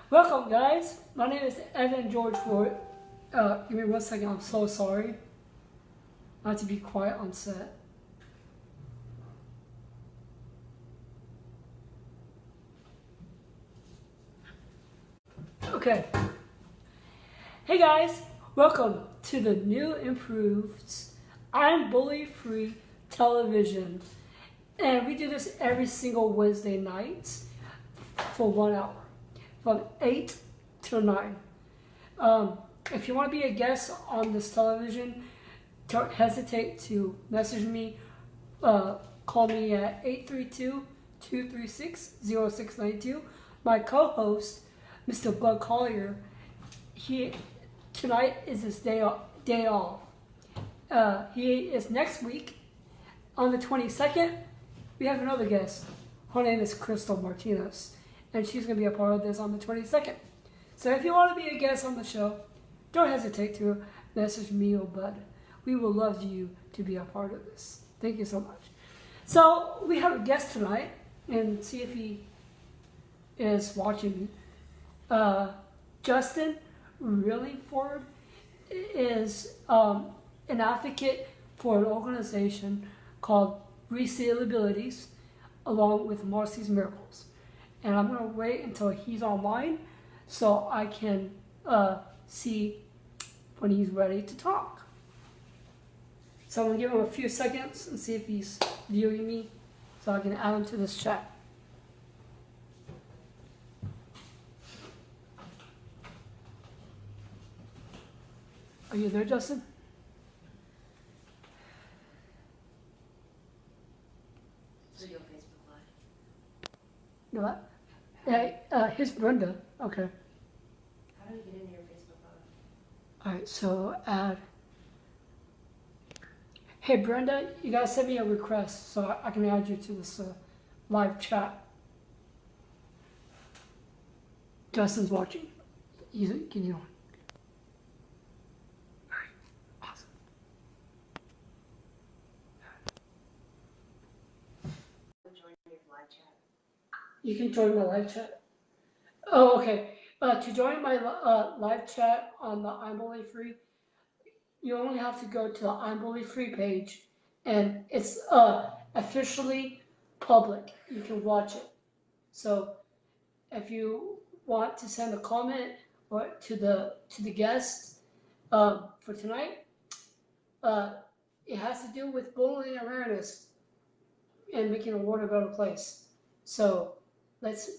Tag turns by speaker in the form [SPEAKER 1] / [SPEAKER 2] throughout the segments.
[SPEAKER 1] Welcome, guys. My name is Evan George Ford. Give me 1 second. I'm so sorry. I have to be quiet on set. Okay. Hey, guys. Welcome to the new improved I'm Bully Free television. And we do this every single Wednesday night for 1 hour, from 8 till 9. If you want to be a guest on this television, don't hesitate to message me. Call me at 832-236-0692. My co-host, Mr. Bud Collier, tonight is his day off. He is next week on the 22nd. We have another guest. Her name is Crystal Martinez, and she's going to be a part of this on the 22nd. So if you want to be a guest on the show, don't hesitate to message me or Bud. We would love you to be a part of this. Thank you so much. So we have a guest tonight, and see if he is watching me. Justin WallingFord is an advocate for an organization called Resaleabilities, along with Marcy's Miracles. And I'm going to wait until he's online so I can see when he's ready to talk. So I'm going to give him a few seconds and see if he's viewing me so I can add him to this chat. Are you there, Justin?
[SPEAKER 2] So your Facebook Live.
[SPEAKER 1] No, what? Yeah, here's Brenda. Okay.
[SPEAKER 2] How do you get into your Facebook Live?
[SPEAKER 1] All right, so add. Hey, Brenda, you gotta send me a request so I can add you to this live chat. Justin's watching. Can you? All right, awesome.
[SPEAKER 2] Join your live chat.
[SPEAKER 1] You can join my live chat. Oh, okay. To join my live chat on the I'm Bully Free, you only have to go to the I'm Bully Free page, and it's officially public. You can watch it. So if you want to send a comment or to the guest for tonight, it has to do with bullying awareness and making the world a better place. So let's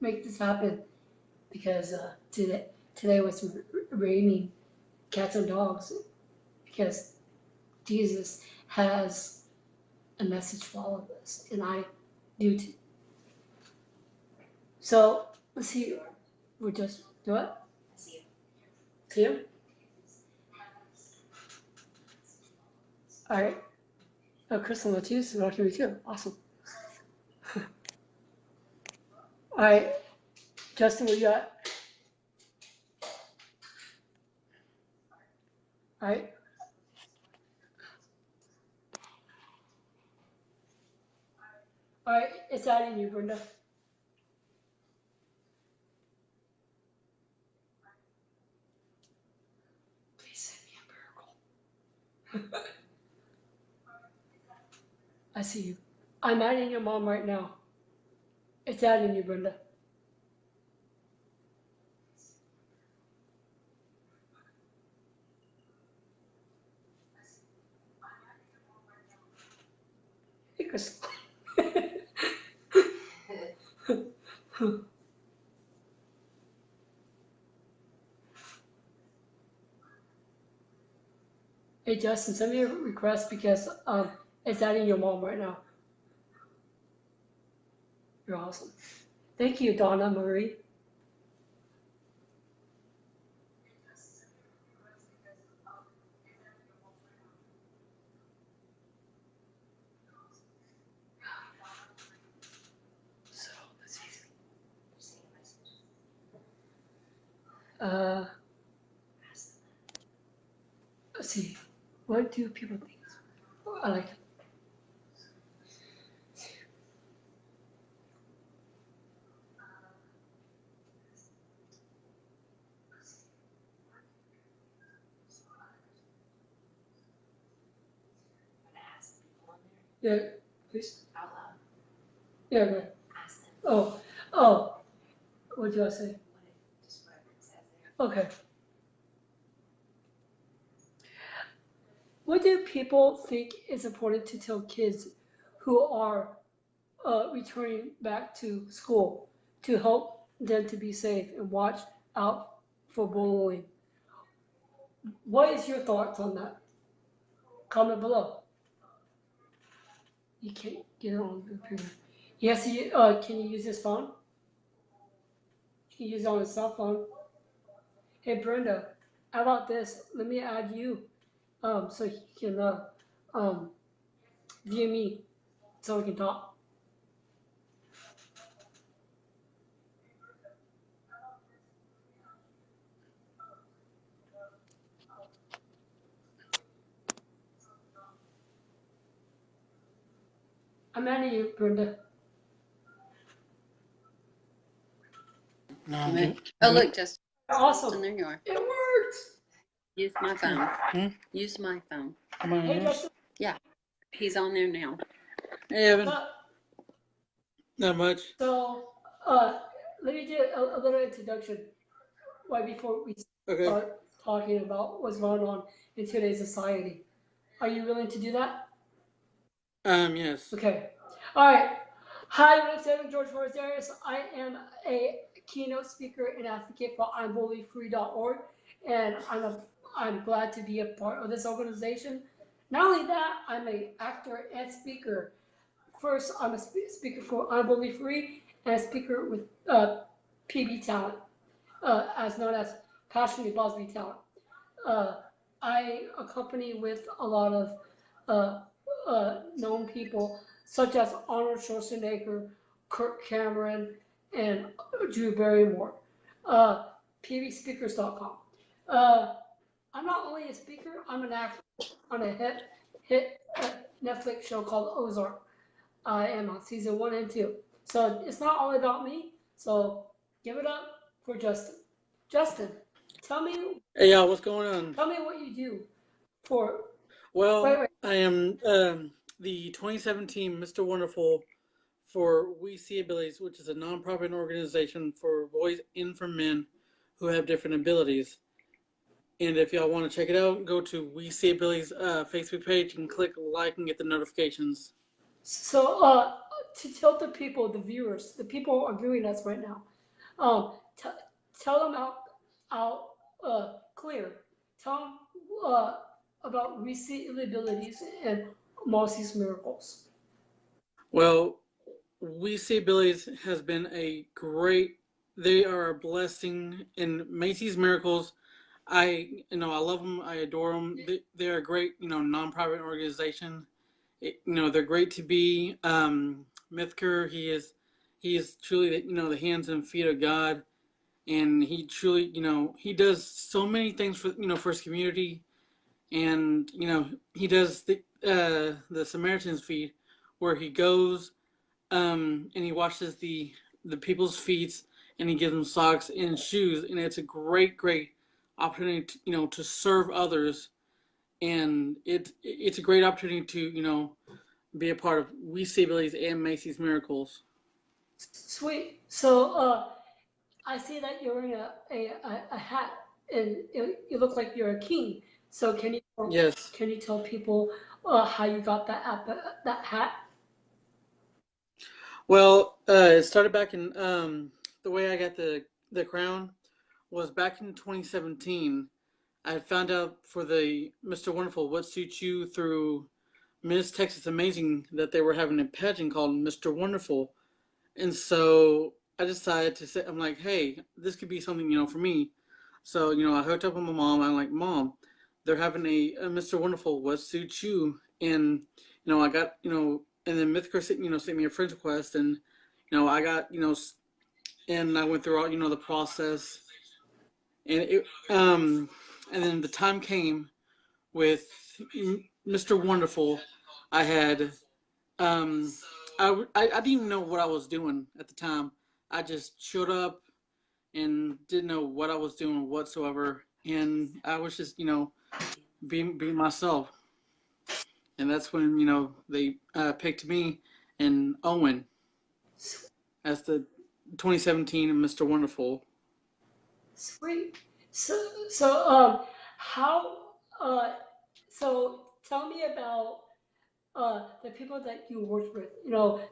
[SPEAKER 1] make this happen, because today was raining cats and dogs, because Jesus has a message for all of us, and I do too. So let's see. We're just do it.
[SPEAKER 2] I see you.
[SPEAKER 1] See you. All right. Oh, Crystal Matthews is watching me too. Awesome. All right, Justin, what you got? All right. All right, it's adding you, Brenda. Please send me a miracle. I see you. I'm adding your mom right now. It's adding you, Brenda. Hey, Crystal. Hey, Justin, send me a request, because it's adding your mom right now. You're awesome. Thank you, Donna Marie. So let's see. Uh, let's see. What do people think? I like it. Yeah, please.
[SPEAKER 2] out loud.
[SPEAKER 1] Yeah, go ahead.
[SPEAKER 2] Ask them
[SPEAKER 1] Oh, what do I say?
[SPEAKER 2] just whatever it says there.
[SPEAKER 1] Okay. What do people think is important to tell kids who are returning back to school to help them to be safe and watch out for bullying? What is your thoughts on that? Comment below. You can't get it on the computer. Yes, can you use his phone? He can use it on his cell phone. Hey Brenda, how about this? Let me add you, so you can view me, so we can talk. I'm adding you, Brenda.
[SPEAKER 3] No, oh, look, just
[SPEAKER 1] Awesome.
[SPEAKER 3] there you are.
[SPEAKER 1] It worked.
[SPEAKER 3] Use my phone. Use my phone.
[SPEAKER 1] Hey Justin.
[SPEAKER 3] Yeah, he's on there now.
[SPEAKER 4] Hey, Evan.
[SPEAKER 1] So,
[SPEAKER 4] Not much.
[SPEAKER 1] Let me do a little introduction right before we start talking about what's going on in today's society. Are you willing to do that?
[SPEAKER 4] Yes.
[SPEAKER 1] Okay. All right. Hi, my name is George Forrest. I am a keynote speaker and advocate for I'mBullyFree.org, and I'm glad to be a part of this organization. Not only that, I'm an actor and speaker. First, I'm a speaker for I'm Bully Free and a speaker with PB Talent, as known as Passionate Bosby Talent. I accompany with a lot of known people such as Arnold Schwarzenegger, Kirk Cameron, and Drew Barrymore. PBSpeakers.com. I'm not only a speaker, I'm an actor on a hit Netflix show called Ozark. I am on season 1 and 2. So it's not all about me. So give it up for Justin. Justin, tell me.
[SPEAKER 4] Hey, y'all, what's going on?
[SPEAKER 1] Tell me what you do for.
[SPEAKER 4] Well,
[SPEAKER 1] wait.
[SPEAKER 4] I am the 2017 Mr. Wonderful for We See Abilities, which is a nonprofit organization for boys and for men who have different abilities. And if y'all want to check it out, go to We See Abilities Facebook page and click like and get the notifications.
[SPEAKER 1] So to tell the people, the viewers, the people who are viewing us right now, tell them out clear. Tell them about We See Abilities and Marcy's Miracles.
[SPEAKER 4] Well, We See Abilities has been a great. They are a blessing in Macy's Miracles. I love them. I adore them. They're a great nonprofit organization. They're great to be. Mythker, he is truly the hands and feet of God, and he truly he does so many things for his community, and he does the Samaritan's feet, where he goes and he washes the people's feet, and he gives them socks and shoes, and it's a great opportunity to serve others, and it's a great opportunity to be a part of We See Abilities and Macy's Miracles.
[SPEAKER 1] Sweet. So I see that you're wearing a hat, and you look like you're a king. So can you tell people how you got that hat?
[SPEAKER 4] Well, it started back in the way I got the crown was back in 2017. I had found out for the Mr. Wonderful What Suits You through Miss Texas Amazing that they were having a pageant called Mr. Wonderful. And so I decided to say, I'm like, hey, this could be something, for me. So, I hooked up with my mom. I'm like, Mom, they're having a Mr. Wonderful What Suits You. And, I got, and then Mythker, sent me a friend request. And, I got, and I went through all, the process. And and then the time came with Mr. Wonderful. I had, I didn't even know what I was doing at the time. I just showed up and didn't know what I was doing whatsoever. And I was just, being myself. and that's when they picked me and Owen as the 2017 Mr. Wonderful.
[SPEAKER 1] Sweet. So how so tell me about the people that you worked with,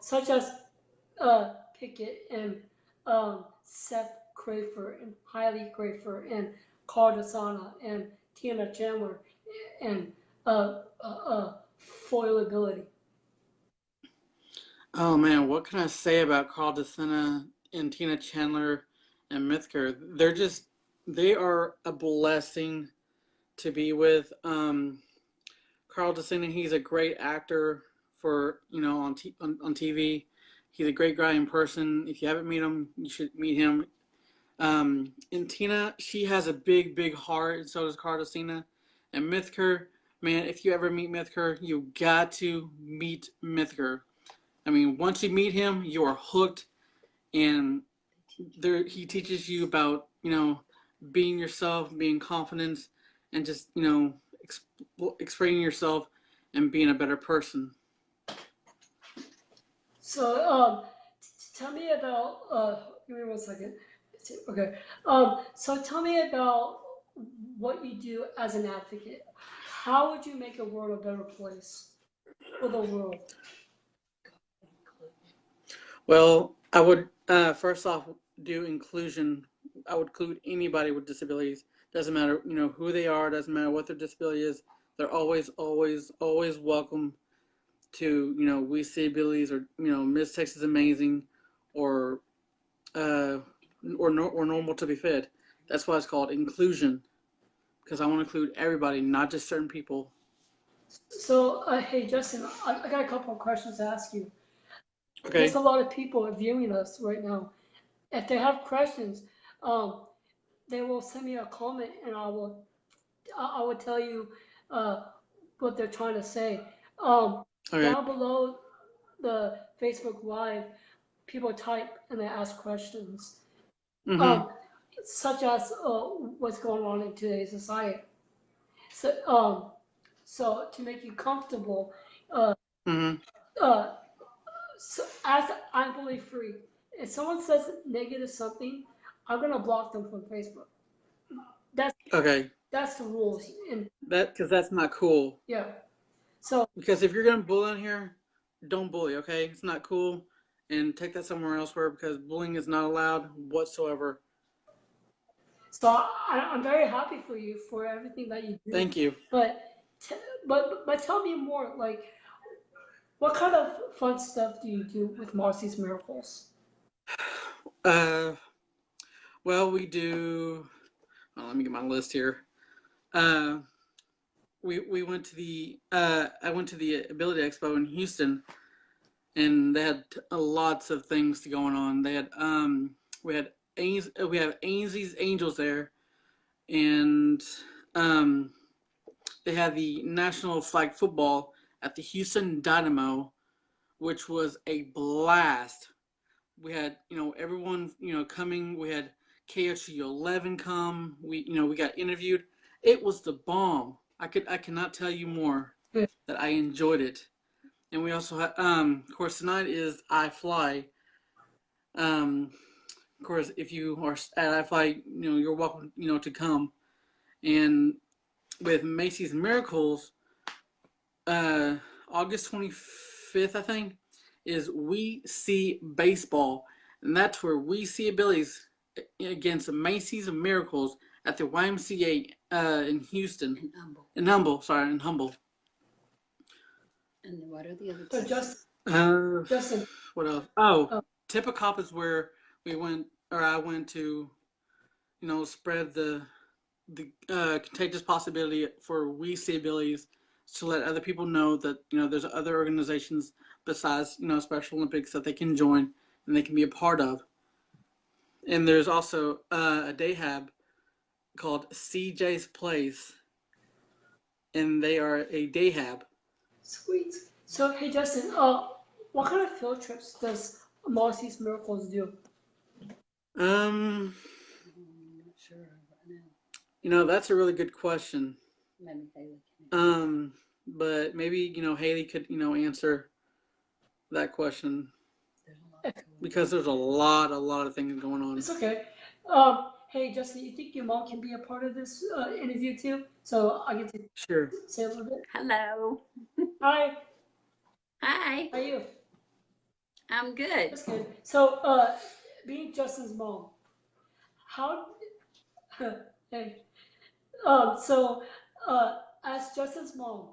[SPEAKER 1] such as Pickett and Seth Crafer and Hailey Crafer and Carl Desana and Tina Chandler and Foilability.
[SPEAKER 4] Oh man, what can I say about Carl DeSena and Tina Chandler and Mythker? They are a blessing to be with. Carl DeSena, he's a great actor for on TV. He's a great guy in person. If you haven't met him, you should meet him. And Tina, she has a big heart, and so does Carl DeSena. And Mythker, man, if you ever meet Mythker, you got to meet Mythker. I mean, once you meet him, you are hooked, and he teaches you about being yourself, being confident, and just expressing yourself and being a better person.
[SPEAKER 1] So tell me about give me 1 second. Okay. So tell me about what you do as an advocate. How would you make the world a better place for the world?
[SPEAKER 4] Well, I would first off do inclusion. I would include anybody with disabilities. Doesn't matter, who they are. Doesn't matter what their disability is. They're always welcome to, We See Abilities, or Miss Texas Amazing, or or Normal to be Fed. That's why it's called inclusion, because I want to include everybody, not just certain people.
[SPEAKER 1] So hey Justin, I got a couple of questions to ask you. There's
[SPEAKER 4] Okay.
[SPEAKER 1] a lot of people viewing us right now. If they have questions, they will send me a comment, and I will tell you uh, what they're trying to say.
[SPEAKER 4] Okay.
[SPEAKER 1] Down below the Facebook Live, people type and they ask questions,
[SPEAKER 4] Mm-hmm.
[SPEAKER 1] such as what's going on in today's society. So, so to make you comfortable, uh,
[SPEAKER 4] Mm-hmm.
[SPEAKER 1] uh, so as I'm fully free, if someone says negative something, I'm gonna block them from Facebook. That's
[SPEAKER 4] Okay.
[SPEAKER 1] that's the rules, and
[SPEAKER 4] Because that's not cool.
[SPEAKER 1] yeah. So
[SPEAKER 4] Because if you're gonna bully on here, don't bully. Okay, it's not cool, and take that somewhere elsewhere, because bullying is not allowed whatsoever.
[SPEAKER 1] So I'm very happy for you for everything that you do.
[SPEAKER 4] Thank you.
[SPEAKER 1] But but tell me more. Like, what kind of fun stuff do you do with Marcy's Miracles?
[SPEAKER 4] Uh, well, we do. Oh, let me get my list here. Uh, we went to the I went to the Ability Expo in Houston, and they had lots of things going on. They had we had we have Ainsley's Angels there, and um they had the national flag football at the Houston Dynamo, which was a blast. We had everyone coming. We had KHU 11 come. We got interviewed. It was the bomb. I cannot tell you more that I enjoyed it. And we also had of course tonight is I Fly. Of course, if you are at I Fly, you're welcome to come. And with Macy's Miracles, uh, August 25th, I think, is We See Baseball. And that's where We See Abilities against Macy's Miracles at the YMCA in Houston. In Humble.
[SPEAKER 3] And what are the other
[SPEAKER 1] So
[SPEAKER 3] two?
[SPEAKER 1] Justin,
[SPEAKER 4] What else? Oh,
[SPEAKER 1] uh,
[SPEAKER 4] Tippecop is where I went to, spread the contagious possibility for We See Abilities, to let other people know that there's other organizations besides Special Olympics that they can join and they can be a part of. And there's also a day hab called CJ's Place, and they are a day hab.
[SPEAKER 1] sweet. So hey Justin, what kind of field trips does Marcy's Miracles do?
[SPEAKER 4] Um,
[SPEAKER 3] I'm not sure right now.
[SPEAKER 4] that's a really good question.
[SPEAKER 3] Maybe they can.
[SPEAKER 4] but maybe Haley could answer that question because there's a lot of things going on.
[SPEAKER 1] It's okay. Hey, Justin, you think your mom can be a part of this interview too? So I get to
[SPEAKER 4] Sure.
[SPEAKER 1] say a little bit.
[SPEAKER 3] Hello.
[SPEAKER 1] Hi,
[SPEAKER 3] Hi.
[SPEAKER 1] how are you?
[SPEAKER 3] I'm good.
[SPEAKER 1] That's good. So, being Justin's mom, how? Hey, so, as Justin's mom,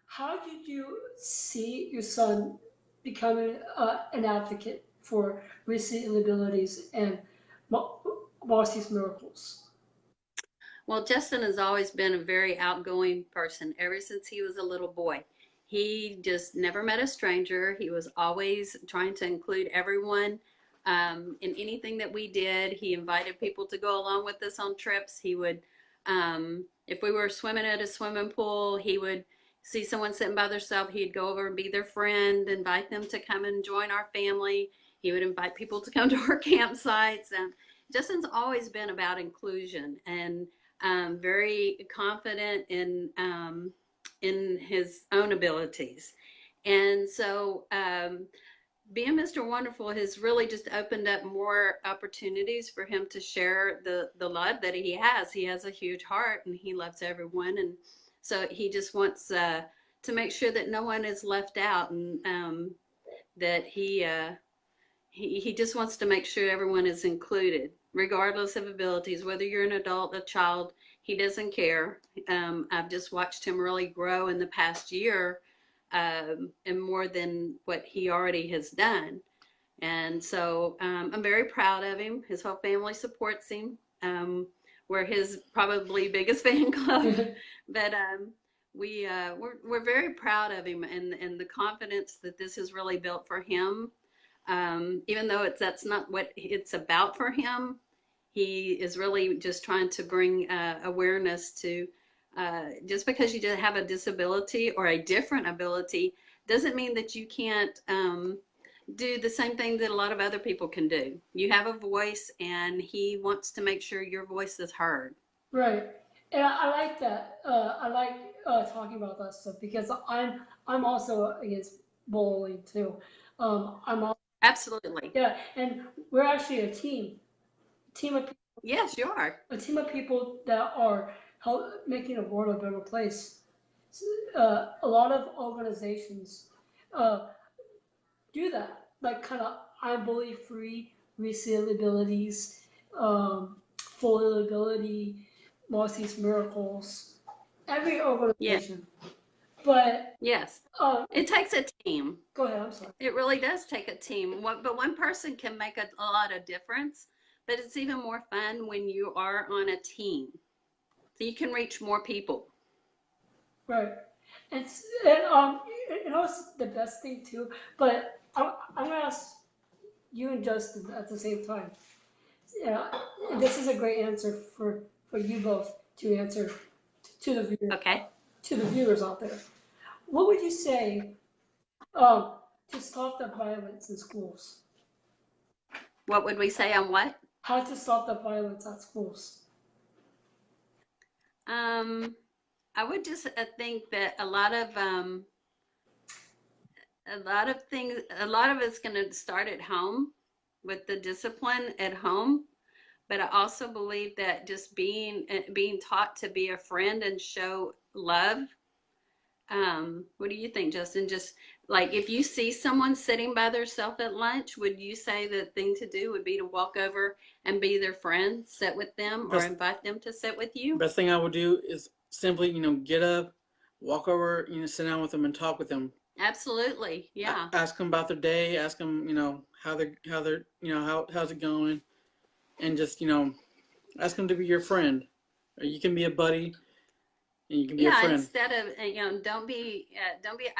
[SPEAKER 1] how did you see your son becoming an advocate for recent abilities and Marcy's miracles?
[SPEAKER 3] Well, Justin has always been a very outgoing person ever since he was a little boy. He just never met a stranger. He was always trying to include everyone in anything that we did. He invited people to go along with us on trips. He would, if we were swimming at a swimming pool, he would see someone sitting by themselves. He'd go over and be their friend, invite them to come and join our family. He would invite people to come to our campsites. And Justin's always been about inclusion and very confident in his own abilities. And so being Mr. Wonderful has really just opened up more opportunities for him to share the love that he has. He has a huge heart and he loves everyone. And so he just wants to make sure that no one is left out and that he just wants to make sure everyone is included, regardless of abilities, whether you're an adult, a child, he doesn't care. I've just watched him really grow in the past year and more than what he already has done. And so I'm very proud of him. His whole family supports him. We're his probably biggest fan club, but we're very proud of him and the confidence that this has really built for him. Even though that's not what it's about for him, he is really just trying to bring awareness to just because you just have a disability or a different ability doesn't mean that you can't do the same thing that a lot of other people can do. You have a voice and he wants to make sure your voice is heard.
[SPEAKER 1] Right, and I like that. I like talking about that stuff because I'm also against bullying too. I'm all,
[SPEAKER 3] Absolutely.
[SPEAKER 1] yeah, and we're actually team of
[SPEAKER 3] Yes, you are.
[SPEAKER 1] a team of people that are making the world a better place. A lot of organizations uh, do that, like kind of I'm bully free, resale abilities, full ability, Marcy's miracles, every
[SPEAKER 3] Yeah.
[SPEAKER 1] organization. But
[SPEAKER 3] Yes. It takes a team.
[SPEAKER 1] go ahead. I'm sorry.
[SPEAKER 3] It really does take a team. But one person can make a lot of difference. But it's even more fun when you are on a team. So you can reach more people.
[SPEAKER 1] Right. And you know it's the best thing too. But I'm gonna ask you and Justin at the same time. Yeah, and this is a great answer for you both to answer to the viewers,
[SPEAKER 3] Okay.
[SPEAKER 1] to the viewers out there. What would you say to stop the violence in schools?
[SPEAKER 3] What would we say on what?
[SPEAKER 1] How to stop the violence at schools?
[SPEAKER 3] I would just think that a lot of things, a lot of it's going to start at home with the discipline at home. But I also believe that just being taught to be a friend and show love. What do you think, Justin? Just like if you see someone sitting by themselves at lunch, would you say the thing to do would be to walk over and be their friend, sit with them, or invite them to sit with you?
[SPEAKER 4] Best thing I would do is simply, get up, walk over, sit down with them and talk with them.
[SPEAKER 3] Absolutely, yeah.
[SPEAKER 4] Ask them about their day. Ask them, how they're, how's it going, and just, ask them to be your friend. Or you can be a buddy, and you can be a friend.
[SPEAKER 3] Instead of don't be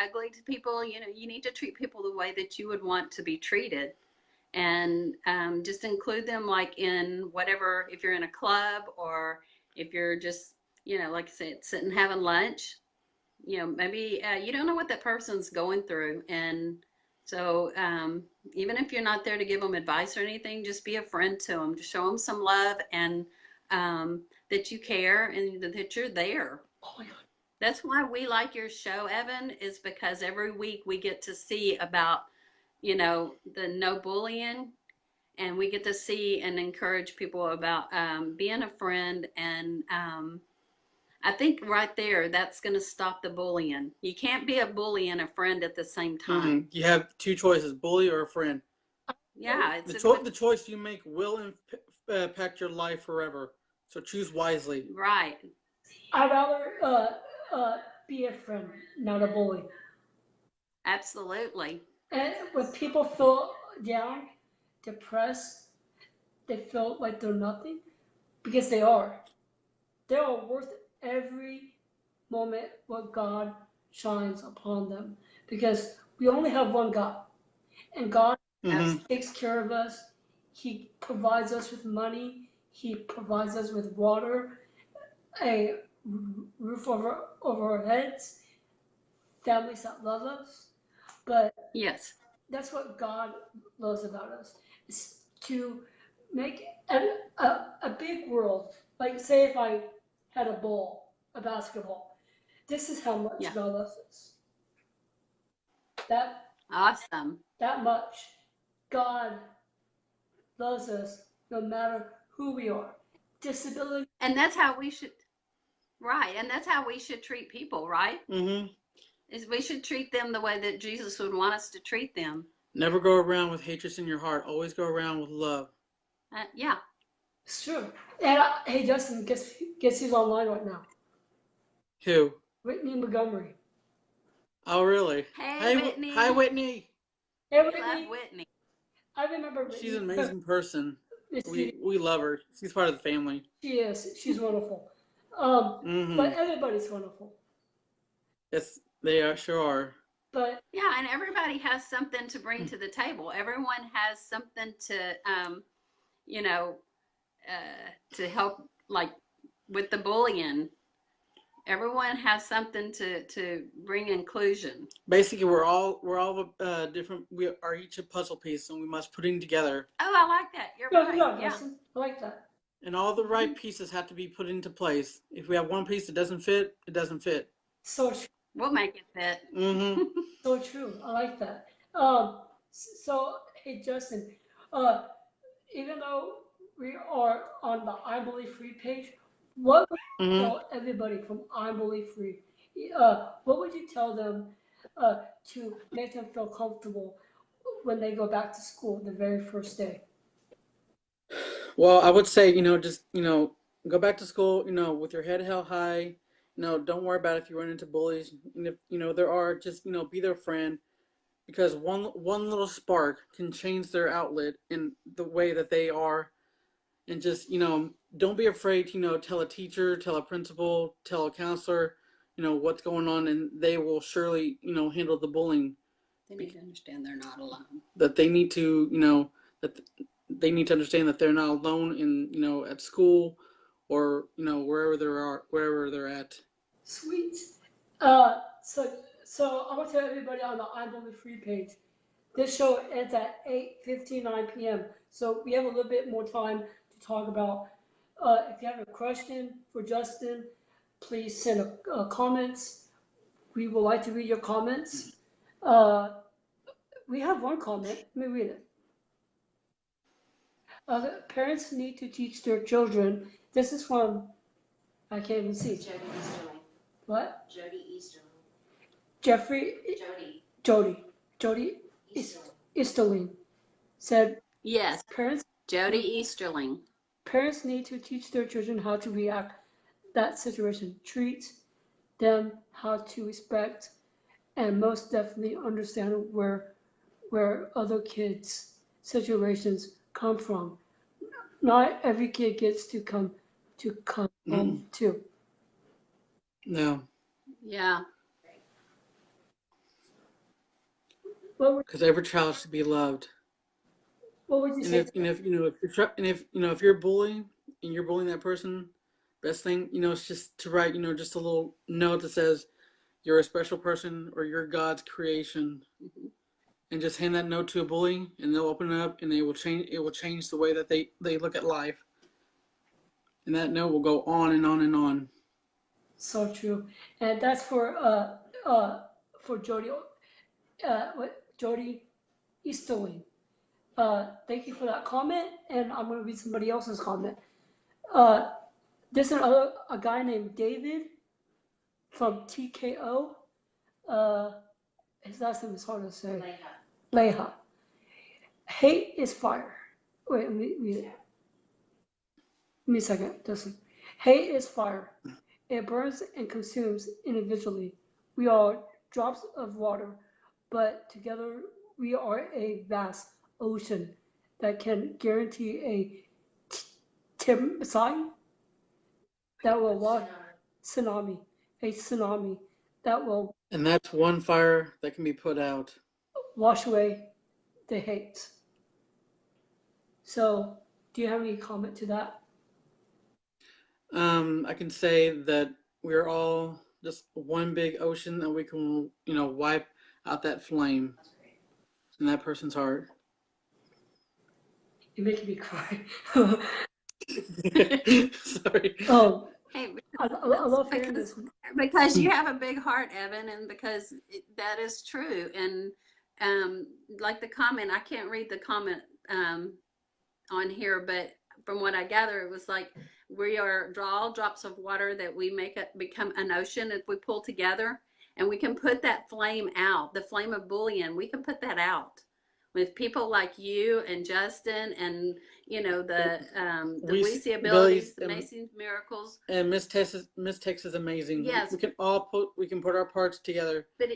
[SPEAKER 3] ugly to people. You need to treat people the way that you would want to be treated, and just include them like in whatever. If you're in a club or if you're just like I said, sitting having lunch. Maybe you don't know what that person's going through, and so even if you're not there to give them advice or anything, just be a friend to them, to show them some love and that you care and that you're there.
[SPEAKER 1] Oh my God.
[SPEAKER 3] That's why we like your show, Evan, is because every week we get to see about, the no bullying, and we get to see and encourage people about being a friend. And I think right there, that's going to stop the bullying. You can't be a bully and a friend at the same time.
[SPEAKER 4] You have two choices: bully or a friend.
[SPEAKER 3] Yeah,
[SPEAKER 4] The choice you make will impact your life forever. So choose wisely.
[SPEAKER 3] right.
[SPEAKER 1] I'd rather be a friend, not a bully.
[SPEAKER 3] Absolutely.
[SPEAKER 1] And when people feel down, depressed, they feel like they're nothing because they are. They are worth every moment what God shines upon them because we only have one God, and God takes care of us. He provides us with money. He provides us with water, a roof over our heads, families that love us. But
[SPEAKER 3] Yes.
[SPEAKER 1] that's what God loves about us, is to make a big world. Like, say if I had a ball, a basketball, this is how much
[SPEAKER 3] Yeah.
[SPEAKER 1] God loves us. That
[SPEAKER 3] Awesome.
[SPEAKER 1] that much. God loves us no matter who we are. Disability.
[SPEAKER 3] And that's how we should, right. And that's how we should treat people, right? Is we should treat them the way that Jesus would want us to treat them.
[SPEAKER 4] Never go around with hatred in your heart. Always go around with love.
[SPEAKER 3] Yeah.
[SPEAKER 1] It's true. And hey, Justin, guess who's online right now?
[SPEAKER 4] Who?
[SPEAKER 1] Whitney Montgomery.
[SPEAKER 4] Oh, really?
[SPEAKER 3] Hey, Whitney.
[SPEAKER 4] Hi, Whitney.
[SPEAKER 1] Hey,
[SPEAKER 3] We
[SPEAKER 1] Whitney.
[SPEAKER 3] love Whitney.
[SPEAKER 1] I remember Whitney.
[SPEAKER 4] She's an amazing person.
[SPEAKER 1] Yes,
[SPEAKER 4] We love her. She's part of the family.
[SPEAKER 1] she is. She's wonderful. But everybody's wonderful.
[SPEAKER 4] Yes, they sure are.
[SPEAKER 1] But
[SPEAKER 3] yeah, and everybody has something to bring to the table. Everyone has something to, to help, like with the bullying. Everyone has something to bring inclusion.
[SPEAKER 4] Basically, we're all different. We are each a puzzle piece, and we must put it together.
[SPEAKER 3] Oh, I like that. You're right. Yeah.
[SPEAKER 1] Justin, I like that.
[SPEAKER 4] And all the right pieces have to be put into place. If we have one piece that doesn't fit, it doesn't fit.
[SPEAKER 1] So true.
[SPEAKER 3] We'll make it fit.
[SPEAKER 1] So true. I like that. So hey, Justin, even though we are on the I Believe Free page, what would you tell everybody from I Believe Free? What would you tell them to make them feel comfortable when they go back to school the very first day?
[SPEAKER 4] Well, I would say, just, go back to school, with your head held high. Don't worry about if you run into bullies. And if, there are, just, be their friend. Because one little spark can change their outlet in the way that they are. And just, don't be afraid to, tell a teacher, tell a principal, tell a counselor, what's going on. And they will surely, handle the bullying.
[SPEAKER 3] They need to understand they're not alone.
[SPEAKER 4] That they need to, that they need to understand that they're not alone in, at school or, wherever they're at.
[SPEAKER 1] Sweet. So I want to tell everybody on the I Believe Free page, this show ends at 8:59 p.m. So we have a little bit more time to talk about. If you have a question for Justin, please send comments. We would like to read your comments. We have one comment. Let me read it. Parents need to teach their children. This is from, I can't even see.
[SPEAKER 2] Jody Easterling.
[SPEAKER 1] What?
[SPEAKER 2] Jody Easterling.
[SPEAKER 1] Jeffrey. Jody Easterling said,
[SPEAKER 3] yes, Jody Easterling.
[SPEAKER 1] Parents need to teach their children how to react that situation, treat them how to respect, and most definitely understand where other kids' situations come from. Not every kid gets to come home too.
[SPEAKER 4] No.
[SPEAKER 3] Yeah.
[SPEAKER 4] Because every child should be loved.
[SPEAKER 1] What would you say?
[SPEAKER 4] If you're bullying and you're bullying that person, best thing, is just to write, just a little note that says you're a special person or you're God's creation. And just hand that note to a bully and they'll open it up and it will change the way that they look at life. And that note will go on and on and on.
[SPEAKER 1] So true. And that's for Jody Jody Easterling. Thank you for that comment, and I'm gonna read somebody else's comment. Uh, there's a guy named David from TKO. Uh, his last name is hard to say. Leha. Hate is fire. Wait, let me read it. Give me a second. Listen. Hate is fire. It burns and consumes individually. We are drops of water, but together we are a vast ocean that can guarantee a tsunami that will wash tsunami, a tsunami that will
[SPEAKER 4] And that's one fire that can be put out.
[SPEAKER 1] wash away the hate. So, do you have any comment to that?
[SPEAKER 4] I can say that we're all just one big ocean, and we can, wipe out that flame in that person's heart.
[SPEAKER 1] You're making me cry.
[SPEAKER 4] Sorry.
[SPEAKER 1] Oh,
[SPEAKER 3] Hey,
[SPEAKER 1] I love hearing
[SPEAKER 3] because,
[SPEAKER 1] this.
[SPEAKER 3] because you have a big heart, Evan, and because that is true. And like the comment, I can't read the comment on here, but from what I gather, it was like we are all drops of water that we make it become an ocean if we pull together, and we can put that flame out, the flame of bullying. We can put that out with people like you and Justin and the Weezy abilities, the Macy's miracles,
[SPEAKER 4] and Miss Tex is amazing.
[SPEAKER 3] Yes,
[SPEAKER 4] we can put our parts together.
[SPEAKER 3] But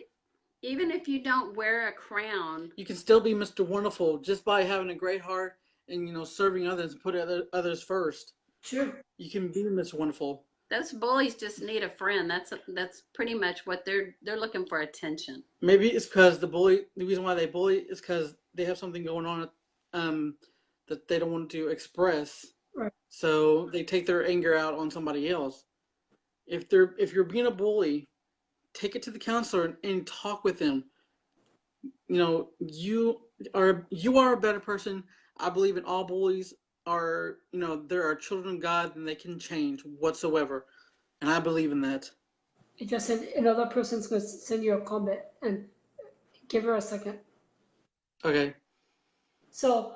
[SPEAKER 3] even if you don't wear a crown,
[SPEAKER 4] you can still be Mr. Wonderful just by having a great heart and serving others and put others first.
[SPEAKER 1] Sure.
[SPEAKER 4] You can be Mr. Wonderful.
[SPEAKER 3] Those bullies just need a friend. That's pretty much what they're looking for, attention.
[SPEAKER 4] Maybe it's because the reason why they bully is because they have something going on that they don't want to express.
[SPEAKER 1] Right.
[SPEAKER 4] So they take their anger out on somebody else. If you're being a bully, take it to the counselor and talk with them. You are a better person. I believe in all bullies are, there are children of God and they can change whatsoever. And I believe in that.
[SPEAKER 1] It just said another person's going to send you a comment, and give her a second.
[SPEAKER 4] Okay.
[SPEAKER 1] So,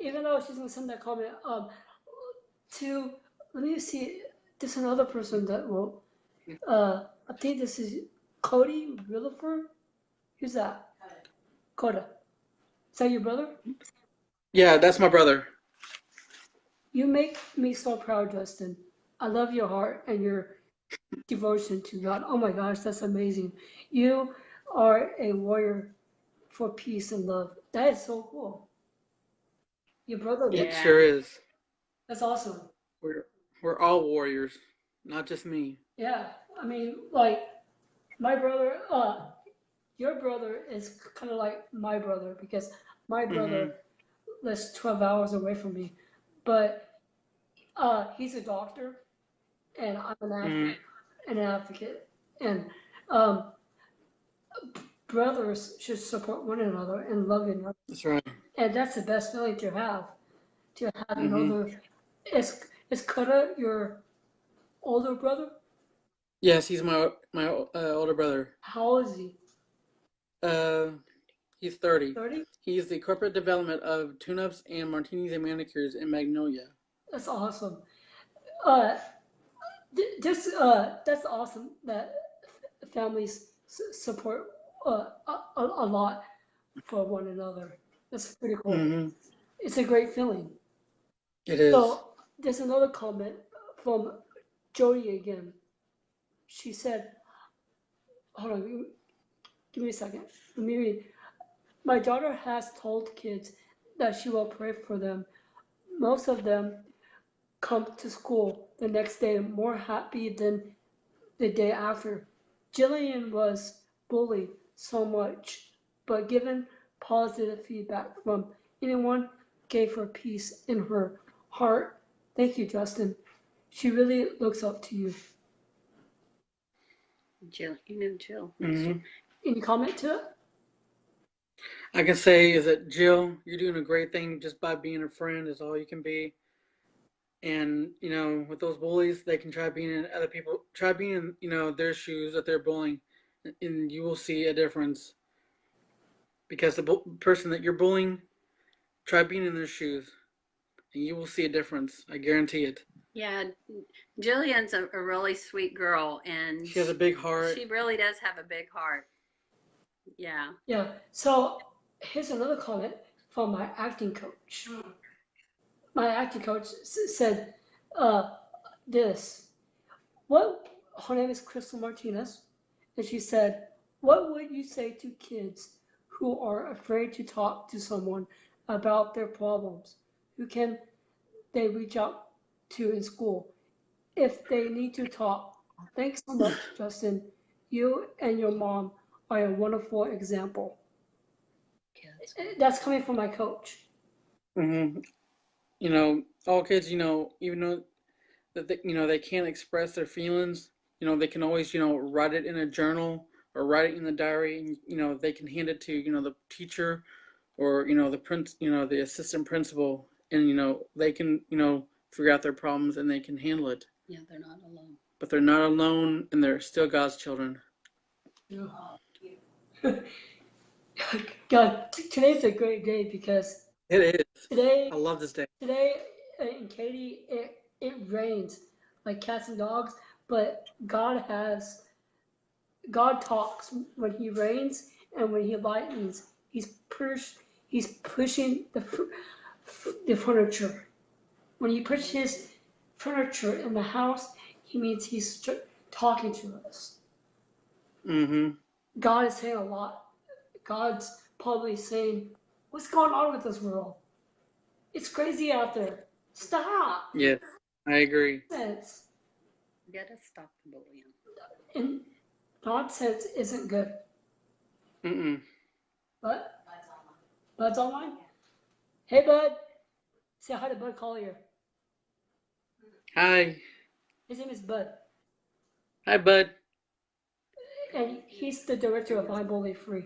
[SPEAKER 1] even though she's going to send that comment, let me see, there's another person that wrote, I think this is Cody Williford. Who's that? Coda. Is that your brother?
[SPEAKER 4] Yeah, that's my brother.
[SPEAKER 1] You make me so proud, Justin. I love your heart and your devotion to God. Oh my gosh, that's amazing. You are a warrior for peace and love. That is so cool. Your brother.
[SPEAKER 4] It sure is.
[SPEAKER 1] That's awesome.
[SPEAKER 4] We're all warriors, not just me.
[SPEAKER 1] Yeah, I mean, like my brother. Your brother is kind of like my brother because my brother lives 12 hours away from me, but he's a doctor, and I'm an advocate, and brothers should support one another and love another.
[SPEAKER 4] That's right.
[SPEAKER 1] And that's the best feeling to have another. Is Kota your older brother?
[SPEAKER 4] Yes, he's my older brother.
[SPEAKER 1] How old is he?
[SPEAKER 4] He's 30.
[SPEAKER 1] 30?
[SPEAKER 4] He's the corporate development of tune-ups and martinis and manicures in Magnolia.
[SPEAKER 1] That's awesome. That's awesome that families support a lot for one another. That's pretty cool. It's a great feeling.
[SPEAKER 4] It is.
[SPEAKER 1] So there's another comment from Jody again. She said, hold on, give me a second. Let me read. My daughter has told kids that she will pray for them. Most of them come to school the next day more happy than the day after. Jillian was bullied so much, but given positive feedback from anyone gave her peace in her heart. Thank you, Justin. She really looks up to you.
[SPEAKER 3] Jill, Jill.
[SPEAKER 1] Any comment to it?
[SPEAKER 4] I can say is that Jill, you're doing a great thing just by being a friend is all you can be. And with those bullies, they can try being in their shoes that they're bullying, and you will see a difference because the person that you're bullying, try being in their shoes, and you will see a difference. I guarantee it.
[SPEAKER 3] Yeah, Jillian's a really sweet girl, and
[SPEAKER 4] She has a big heart.
[SPEAKER 3] she really does have a big heart. Yeah.
[SPEAKER 1] Yeah. So here's another comment from my acting coach. My acting coach said uh, this. What? Her name is Crystal Martinez, and she said, "What would you say to kids who are afraid to talk to someone about their problems? Who can they reach out to in school if they need to talk?" Thanks so much, Justin. You and your mom are a wonderful example.
[SPEAKER 3] Kids.
[SPEAKER 1] That's coming from my coach.
[SPEAKER 4] Mm-hmm. All kids, even though that they can't express their feelings, they can always write it in a journal or write it in the diary, and they can hand it to the teacher or the assistant principal, and they can figure out their problems and they can handle it.
[SPEAKER 3] Yeah, they're not alone.
[SPEAKER 4] But they're not alone, and they're still God's children.
[SPEAKER 1] God, today's a great day because
[SPEAKER 4] It is.
[SPEAKER 1] today
[SPEAKER 4] I love this day.
[SPEAKER 1] in Katy it rains like cats and dogs, but God talks when He rains and when He lightens. He's pushing the furniture. When He pushes furniture in the house, He means He's talking to us.
[SPEAKER 4] Mm-hmm.
[SPEAKER 1] God is saying a lot. God's probably saying, "What's going on with this world? It's crazy out there. Stop."
[SPEAKER 4] Yes, I agree.
[SPEAKER 1] Nonsense.
[SPEAKER 3] You gotta stop the bullying.
[SPEAKER 1] And nonsense isn't good.
[SPEAKER 4] Mm-mm.
[SPEAKER 1] But Bud's online. Hey, Bud. Say hi to Bud Collier.
[SPEAKER 4] Hi.
[SPEAKER 1] His name is Bud,
[SPEAKER 4] Hi, bud.
[SPEAKER 1] and he's the director of I'm Bully Free.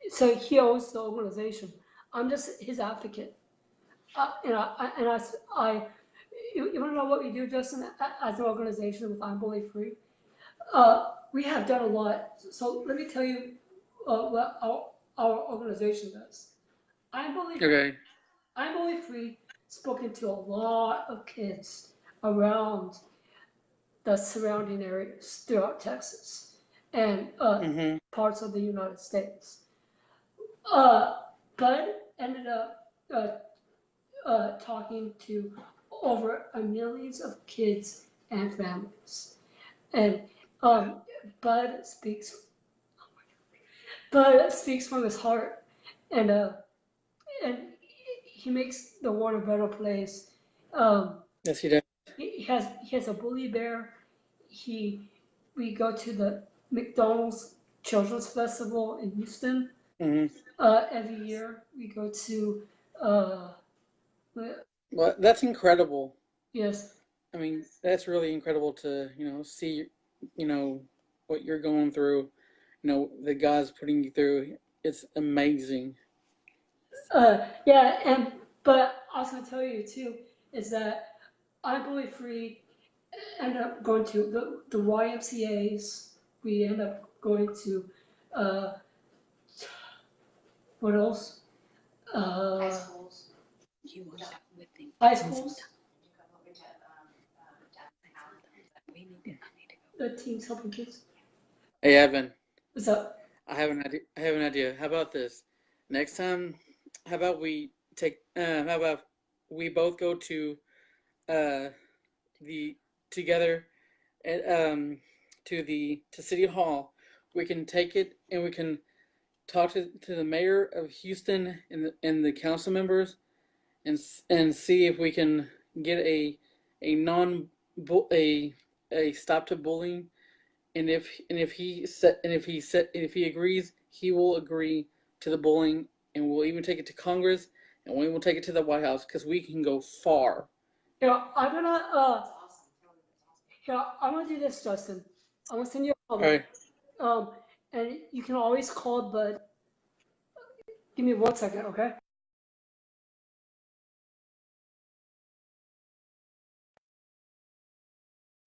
[SPEAKER 1] So he owns the organization. I'm just his advocate. You want to know what we do, Justin, as an organization with I'm Bully Free? We have done a lot. So let me tell you what our organization does. I'm Bully Free.
[SPEAKER 4] Okay.
[SPEAKER 1] I'm Bully Free. Spoken to a lot of kids around the surrounding areas throughout Texas and
[SPEAKER 4] Mm-hmm.
[SPEAKER 1] parts of the United States. Uh, Bud ended up talking to over a millions of kids and families. And um, Bud speaks Bud speaks from his heart, and and he makes the world a better place. Um,
[SPEAKER 4] Yes, he does.
[SPEAKER 1] he has a bully bear. He We go to the McDonald's Children's Festival in Houston
[SPEAKER 4] Mm-hmm.
[SPEAKER 1] every year. We go to uh,
[SPEAKER 4] Well, that's incredible.
[SPEAKER 1] yes.
[SPEAKER 4] I mean, that's really incredible to see what you're going through. That God's putting you through. It's amazing.
[SPEAKER 1] Yeah, and but I was gonna tell you too is that I Bully Free end up going to the YMCA's. We end up going to uh, what else?
[SPEAKER 2] High
[SPEAKER 1] Uh,
[SPEAKER 2] schools.
[SPEAKER 3] You want to with them.
[SPEAKER 1] high schools.
[SPEAKER 3] We need to. I need to go.
[SPEAKER 1] The teams helping kids.
[SPEAKER 4] Hey, Evan.
[SPEAKER 1] What's up?
[SPEAKER 4] I have an idea. How about this? Next time, how about we take? How about we both go to uh the together at to City Hall. We can take it and we can talk to the mayor of Houston and the council members and see if we can get a non a stop to bullying, and if he agrees, he will agree to the bullying, and we'll even take it to Congress, and we will take it to the White House because we can go far.
[SPEAKER 1] I'm gonna I'm gonna do this, Justin. I'm gonna send you a
[SPEAKER 4] All
[SPEAKER 1] comment.
[SPEAKER 4] right.
[SPEAKER 1] Um, and you can always call Bud. Give me 1 second, okay?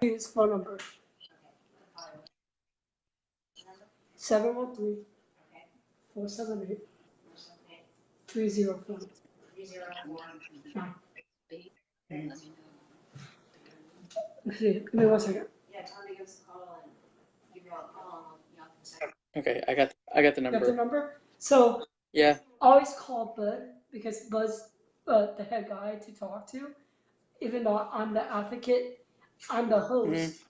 [SPEAKER 1] His phone number, 713
[SPEAKER 2] Okay.
[SPEAKER 1] 478
[SPEAKER 2] 478
[SPEAKER 1] 304.
[SPEAKER 2] 304.
[SPEAKER 3] Let me know.
[SPEAKER 1] See, give me 1 second.
[SPEAKER 2] Yeah, tell him to give us a call and give you all a call and y'all can set.
[SPEAKER 4] Okay, I got the
[SPEAKER 1] Got the
[SPEAKER 4] number.
[SPEAKER 1] number? So
[SPEAKER 4] Yeah.
[SPEAKER 1] always call Bud because Bud's the head guy to talk to. Even though I'm the advocate, I'm the host,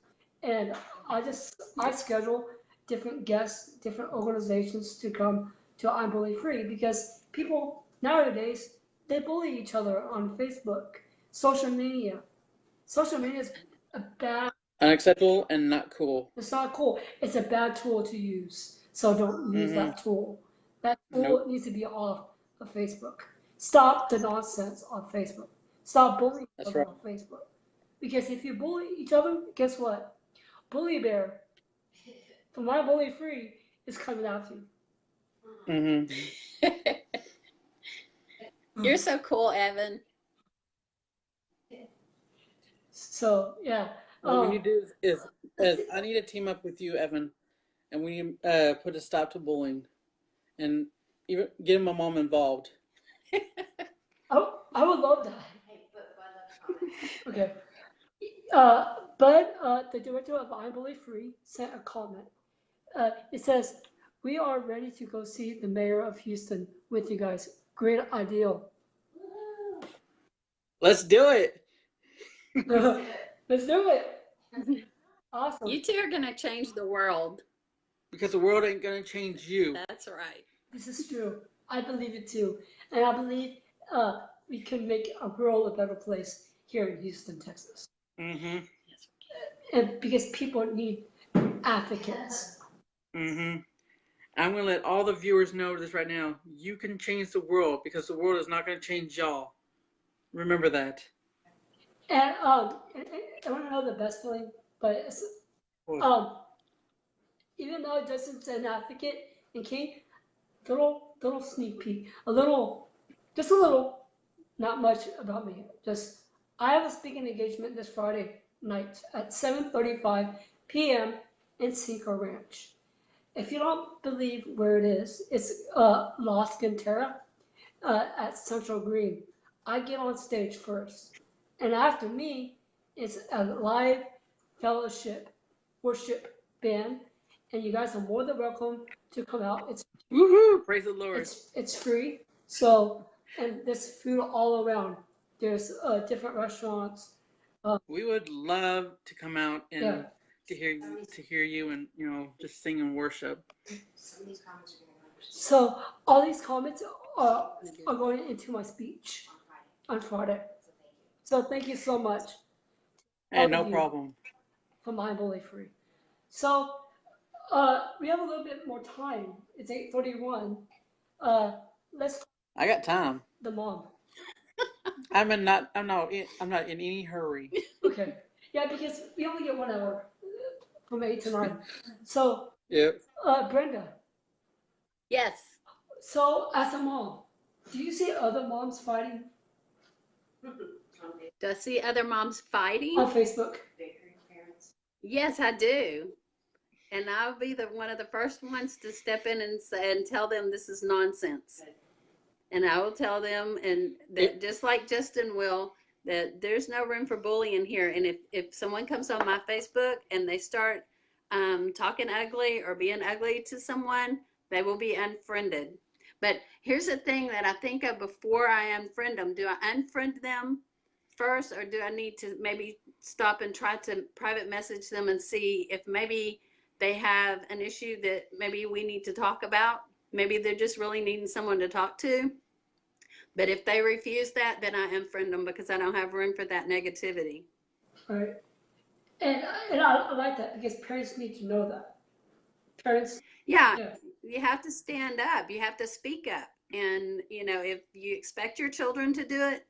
[SPEAKER 1] and I schedule different guests, different organizations to come to I'm Bully Free because people nowadays they bully each other on Facebook, social media. Social media is a bad.
[SPEAKER 4] Unacceptable and not cool.
[SPEAKER 1] It's not cool. It's a bad tool to use. So don't use that tool. That tool
[SPEAKER 4] Nope.
[SPEAKER 1] needs to be off of Facebook. Stop the nonsense on Facebook. Stop bullying each
[SPEAKER 4] That's
[SPEAKER 1] other
[SPEAKER 4] right.
[SPEAKER 1] on Facebook. Because if you bully each other, guess what? Bully Bear from My Bully Free is coming after you.
[SPEAKER 4] Mm-hmm.
[SPEAKER 3] You're so cool, Evan.
[SPEAKER 1] So yeah.
[SPEAKER 4] What we need to do is I need to team up with you, Evan, and we need put a stop to bullying, and even get my mom involved.
[SPEAKER 1] I would love that.
[SPEAKER 2] Hey, but Bud left a comment.
[SPEAKER 1] Okay. The director of I Bully Free sent a comment. It says, "We are ready to go see the mayor of Houston with you guys. Great idea."
[SPEAKER 4] Let's do it.
[SPEAKER 1] Let's do it. Awesome.
[SPEAKER 3] You two are going to change the world.
[SPEAKER 4] Because the world ain't gonna change you.
[SPEAKER 3] That's right.
[SPEAKER 1] This is true. I believe it too. And I believe we can make our world a better place here in Houston, Texas.
[SPEAKER 4] Mm-hmm.
[SPEAKER 1] And because people need advocates.
[SPEAKER 4] Mm-hmm. I'm gonna let all the viewers know this right now. You can change the world because the world is not gonna change y'all. Remember that.
[SPEAKER 1] And I want to know the best feeling, but it's, even though Justin's an advocate and king, little sneak peek, just a little, not much about me. Just I have a speaking engagement this Friday night at 7:35 p.m. in Cinco Ranch. If you don't believe where it is, it's Los Cantera at Central Green. I get on stage first, and after me, it's a live fellowship worship band, and you guys are more than welcome to come out. It's
[SPEAKER 4] woohoo! Praise the Lord.
[SPEAKER 1] It's free. So, and there's food all around. There's different restaurants.
[SPEAKER 4] We would love to come out and
[SPEAKER 1] Yeah.
[SPEAKER 4] to hear you and just sing and worship.
[SPEAKER 2] Some of these comments are going to go
[SPEAKER 1] So all these comments are going into my speech
[SPEAKER 2] on Friday.
[SPEAKER 1] on Friday.
[SPEAKER 2] So thank you.
[SPEAKER 1] So thank you so much.
[SPEAKER 4] And no
[SPEAKER 1] of you.
[SPEAKER 4] problem.
[SPEAKER 1] For My Bully Free. So we have a little bit more time. It's 8:31. Let's
[SPEAKER 4] I got time.
[SPEAKER 1] the mom.
[SPEAKER 4] I'm not in any hurry.
[SPEAKER 1] Okay. Yeah, because we only get 1 hour from 8 to 9. So
[SPEAKER 4] Yep.
[SPEAKER 1] Brenda.
[SPEAKER 3] Yes.
[SPEAKER 1] So as a mom, do you see other moms fighting
[SPEAKER 3] Do I see other moms fighting?
[SPEAKER 1] on Facebook?
[SPEAKER 2] Parents.
[SPEAKER 3] Yes, I do. And I'll be one of the first ones to step in and say, and tell them this is nonsense. And I will tell them, and that just like Justin will, that there's no room for bullying here. And if someone comes on my Facebook and they start talking ugly or being ugly to someone, they will be unfriended. But here's the thing that I think of before I unfriend them. Do I unfriend them first, or do I need to maybe stop and try to private message them and see if maybe they have an issue that maybe we need to talk about? Maybe they're just really needing someone to talk to. But if they refuse that, then I unfriend them because I don't have room for that negativity.
[SPEAKER 1] Right. And I like that because parents need to know that. Parents.
[SPEAKER 3] Yeah,
[SPEAKER 1] Yeah.
[SPEAKER 3] you have to stand up. You have to speak up. And, if you expect your children to do it,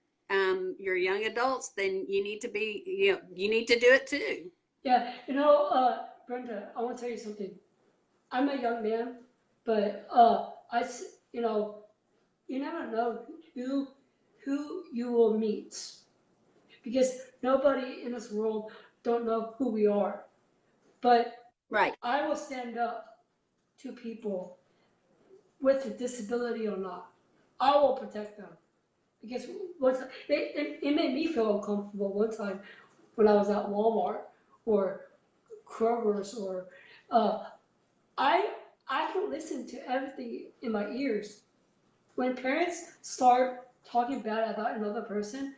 [SPEAKER 3] your young adults, then you need to you need to do it too.
[SPEAKER 1] Yeah. Brenda, I want to tell you something. I'm a young man, but you never know who you will meet, because nobody in this world don't know who we are. But
[SPEAKER 3] Right.
[SPEAKER 1] I will stand up to people with a disability or not. I will protect them. Because it made me feel uncomfortable one time when I was at Walmart or Kroger's or uh, I I can listen to everything in my ears. When parents start talking bad about another person,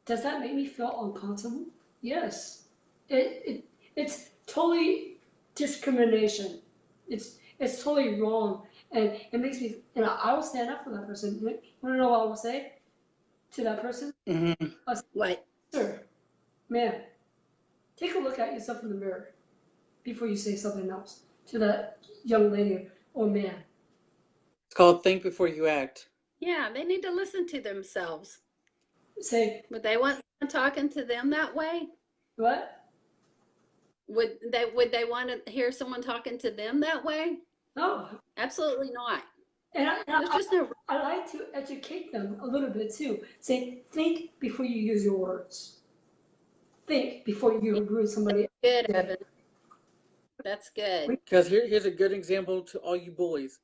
[SPEAKER 1] does that make me feel uncomfortable? Yes. It's totally discrimination. It's totally wrong, and it makes me. And I will stand up for that person. You want to know what I will say to that person?
[SPEAKER 4] Mm-hmm.
[SPEAKER 1] I'll say,
[SPEAKER 3] What?
[SPEAKER 1] sir, ma'am, take a look at yourself in the mirror before you say something else to that young lady or man.
[SPEAKER 4] It's called Think Before You Act.
[SPEAKER 3] Yeah, they need to listen to themselves.
[SPEAKER 1] Say
[SPEAKER 3] Would they want someone talking to them that way?
[SPEAKER 1] what?
[SPEAKER 3] Would they want to hear someone talking to them that way?
[SPEAKER 1] No.
[SPEAKER 3] Absolutely not.
[SPEAKER 1] And
[SPEAKER 3] There's just no
[SPEAKER 1] I like to educate them a little bit too. Say, think before you use your words. Think before you ruin somebody
[SPEAKER 3] good,
[SPEAKER 1] else's
[SPEAKER 3] Evan.
[SPEAKER 1] day.
[SPEAKER 3] That's good.
[SPEAKER 4] Because here's a good example to all you bullies.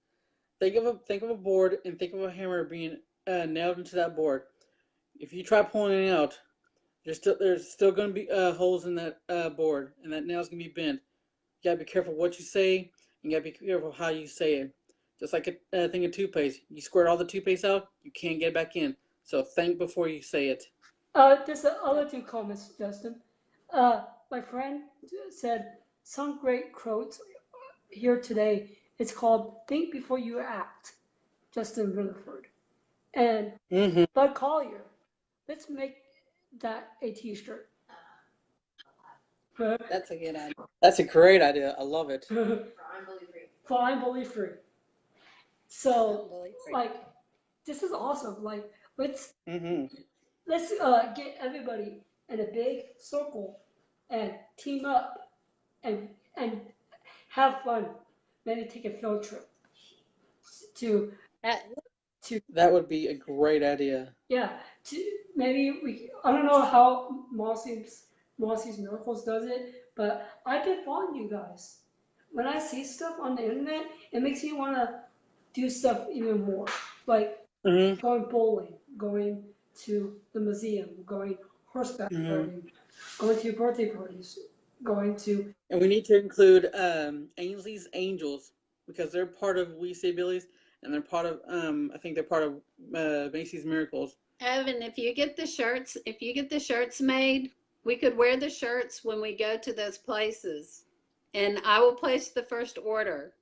[SPEAKER 4] Think of a board and think of a hammer being nailed into that board. If you try pulling it out, there's still going to be holes in that board, and that nail's going to be bent. You gotta be careful what you say. You gotta be careful how you say it. Just like a thing of toothpaste, you squirt all the toothpaste out, you can't get it back in. So think before you say it.
[SPEAKER 1] There's the other two comments, Justin. My friend said some great quotes here today. It's called "Think Before You Act," Justin Rutherford and
[SPEAKER 4] Mm-hmm.
[SPEAKER 1] Bud Collier. Let's make that a T-shirt.
[SPEAKER 3] That's a good idea.
[SPEAKER 4] That's a great idea. I love it.
[SPEAKER 2] For I'm bully free.
[SPEAKER 1] For I'm bully free. So,
[SPEAKER 3] Unbelievable.
[SPEAKER 1] like, this is awesome. Like, let's
[SPEAKER 4] Mm-hmm.
[SPEAKER 1] let's get everybody in a big circle and team up and have fun. Maybe take a field trip to
[SPEAKER 3] That-
[SPEAKER 1] to
[SPEAKER 4] That would be a great idea.
[SPEAKER 1] yeah to maybe we I don't know how Mossy's Miracles does it, but I've been following you guys. When I see stuff on the internet, it makes me want to do stuff even more, like
[SPEAKER 4] Mm-hmm.
[SPEAKER 1] going bowling, going to the museum, going horseback
[SPEAKER 4] Mm-hmm.
[SPEAKER 1] riding, going to birthday parties, going to
[SPEAKER 4] And we need to include Ainsley's Angels because they're part of We Say Billy's, and they're part of I think they're part of Macy's Miracles.
[SPEAKER 3] Evan, if you get the shirts made, we could wear the shirts when we go to those places. And I will place the first order.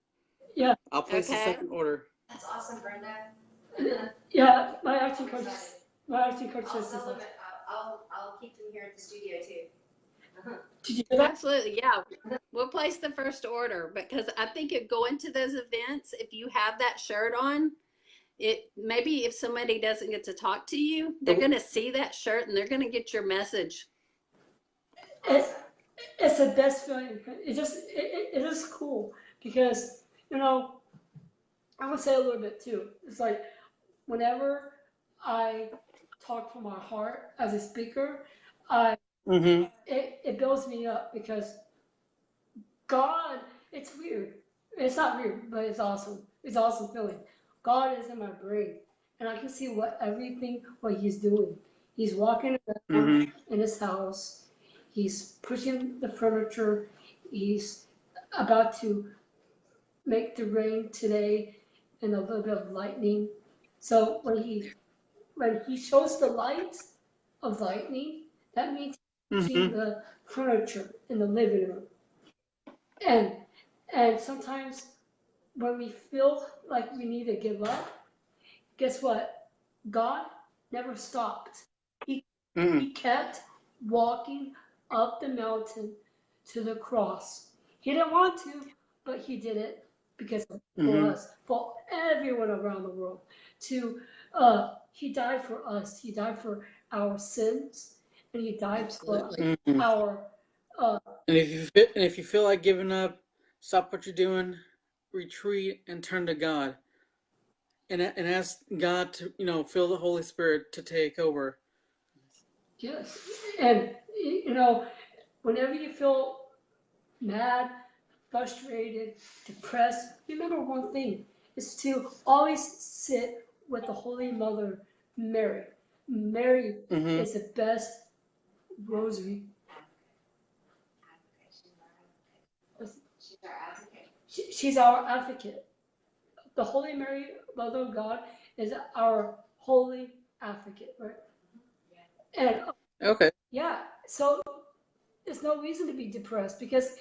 [SPEAKER 1] yeah
[SPEAKER 4] I'll place the
[SPEAKER 3] Okay.
[SPEAKER 4] second order.
[SPEAKER 2] That's awesome, Brenda.
[SPEAKER 1] yeah my acting coach
[SPEAKER 2] I'll
[SPEAKER 1] says
[SPEAKER 2] sell them.
[SPEAKER 1] this.
[SPEAKER 2] I'll keep them here at the studio too.
[SPEAKER 1] Did you hear that?
[SPEAKER 3] Absolutely, yeah. We'll place the first order because I think it going to those events, if you have that shirt on, it maybe if somebody doesn't get to talk to you, they're gonna see that shirt and they're gonna get your message.
[SPEAKER 1] It's, it's the best feeling. It is cool because you know I would say a little bit too. It's like whenever I talk from my heart as a speaker, I
[SPEAKER 4] Mm-hmm.
[SPEAKER 1] it builds me up because God, it's weird. It's not weird, but it's awesome. It's awesome feeling. God is in my brain, and I can see what He's doing. He's walking around
[SPEAKER 4] Mm-hmm.
[SPEAKER 1] in His house. He's pushing the furniture. He's about to make the rain today, and a little bit of lightning. So when He shows the lights of lightning, that means He's pushing
[SPEAKER 4] Mm-hmm.
[SPEAKER 1] the furniture in the living room. And and sometimes when we feel like we need to give up, guess what? God never stopped. He
[SPEAKER 4] Mm-hmm.
[SPEAKER 1] he kept walking up the mountain to the cross. He didn't want to, but he did it because for
[SPEAKER 4] Mm-hmm.
[SPEAKER 1] us, for everyone around the world. He died for us. He died for our sins, and he died for
[SPEAKER 3] Absolutely.
[SPEAKER 4] Mm-hmm.
[SPEAKER 1] our uh,
[SPEAKER 4] And if you feel like giving up, stop what you're doing, retreat, and turn to God, and ask God to fill the Holy Spirit to take over.
[SPEAKER 1] yes. And you know whenever you feel mad, frustrated, depressed, remember one thing is to always sit with the Holy Mother Mary. Mary
[SPEAKER 4] Mm-hmm.
[SPEAKER 1] is the best rosary.
[SPEAKER 2] She's our advocate.
[SPEAKER 1] She's our advocate. The Holy Mary, Mother of God, is our holy advocate, right? And
[SPEAKER 4] Okay.
[SPEAKER 1] yeah, so there's no reason to be depressed because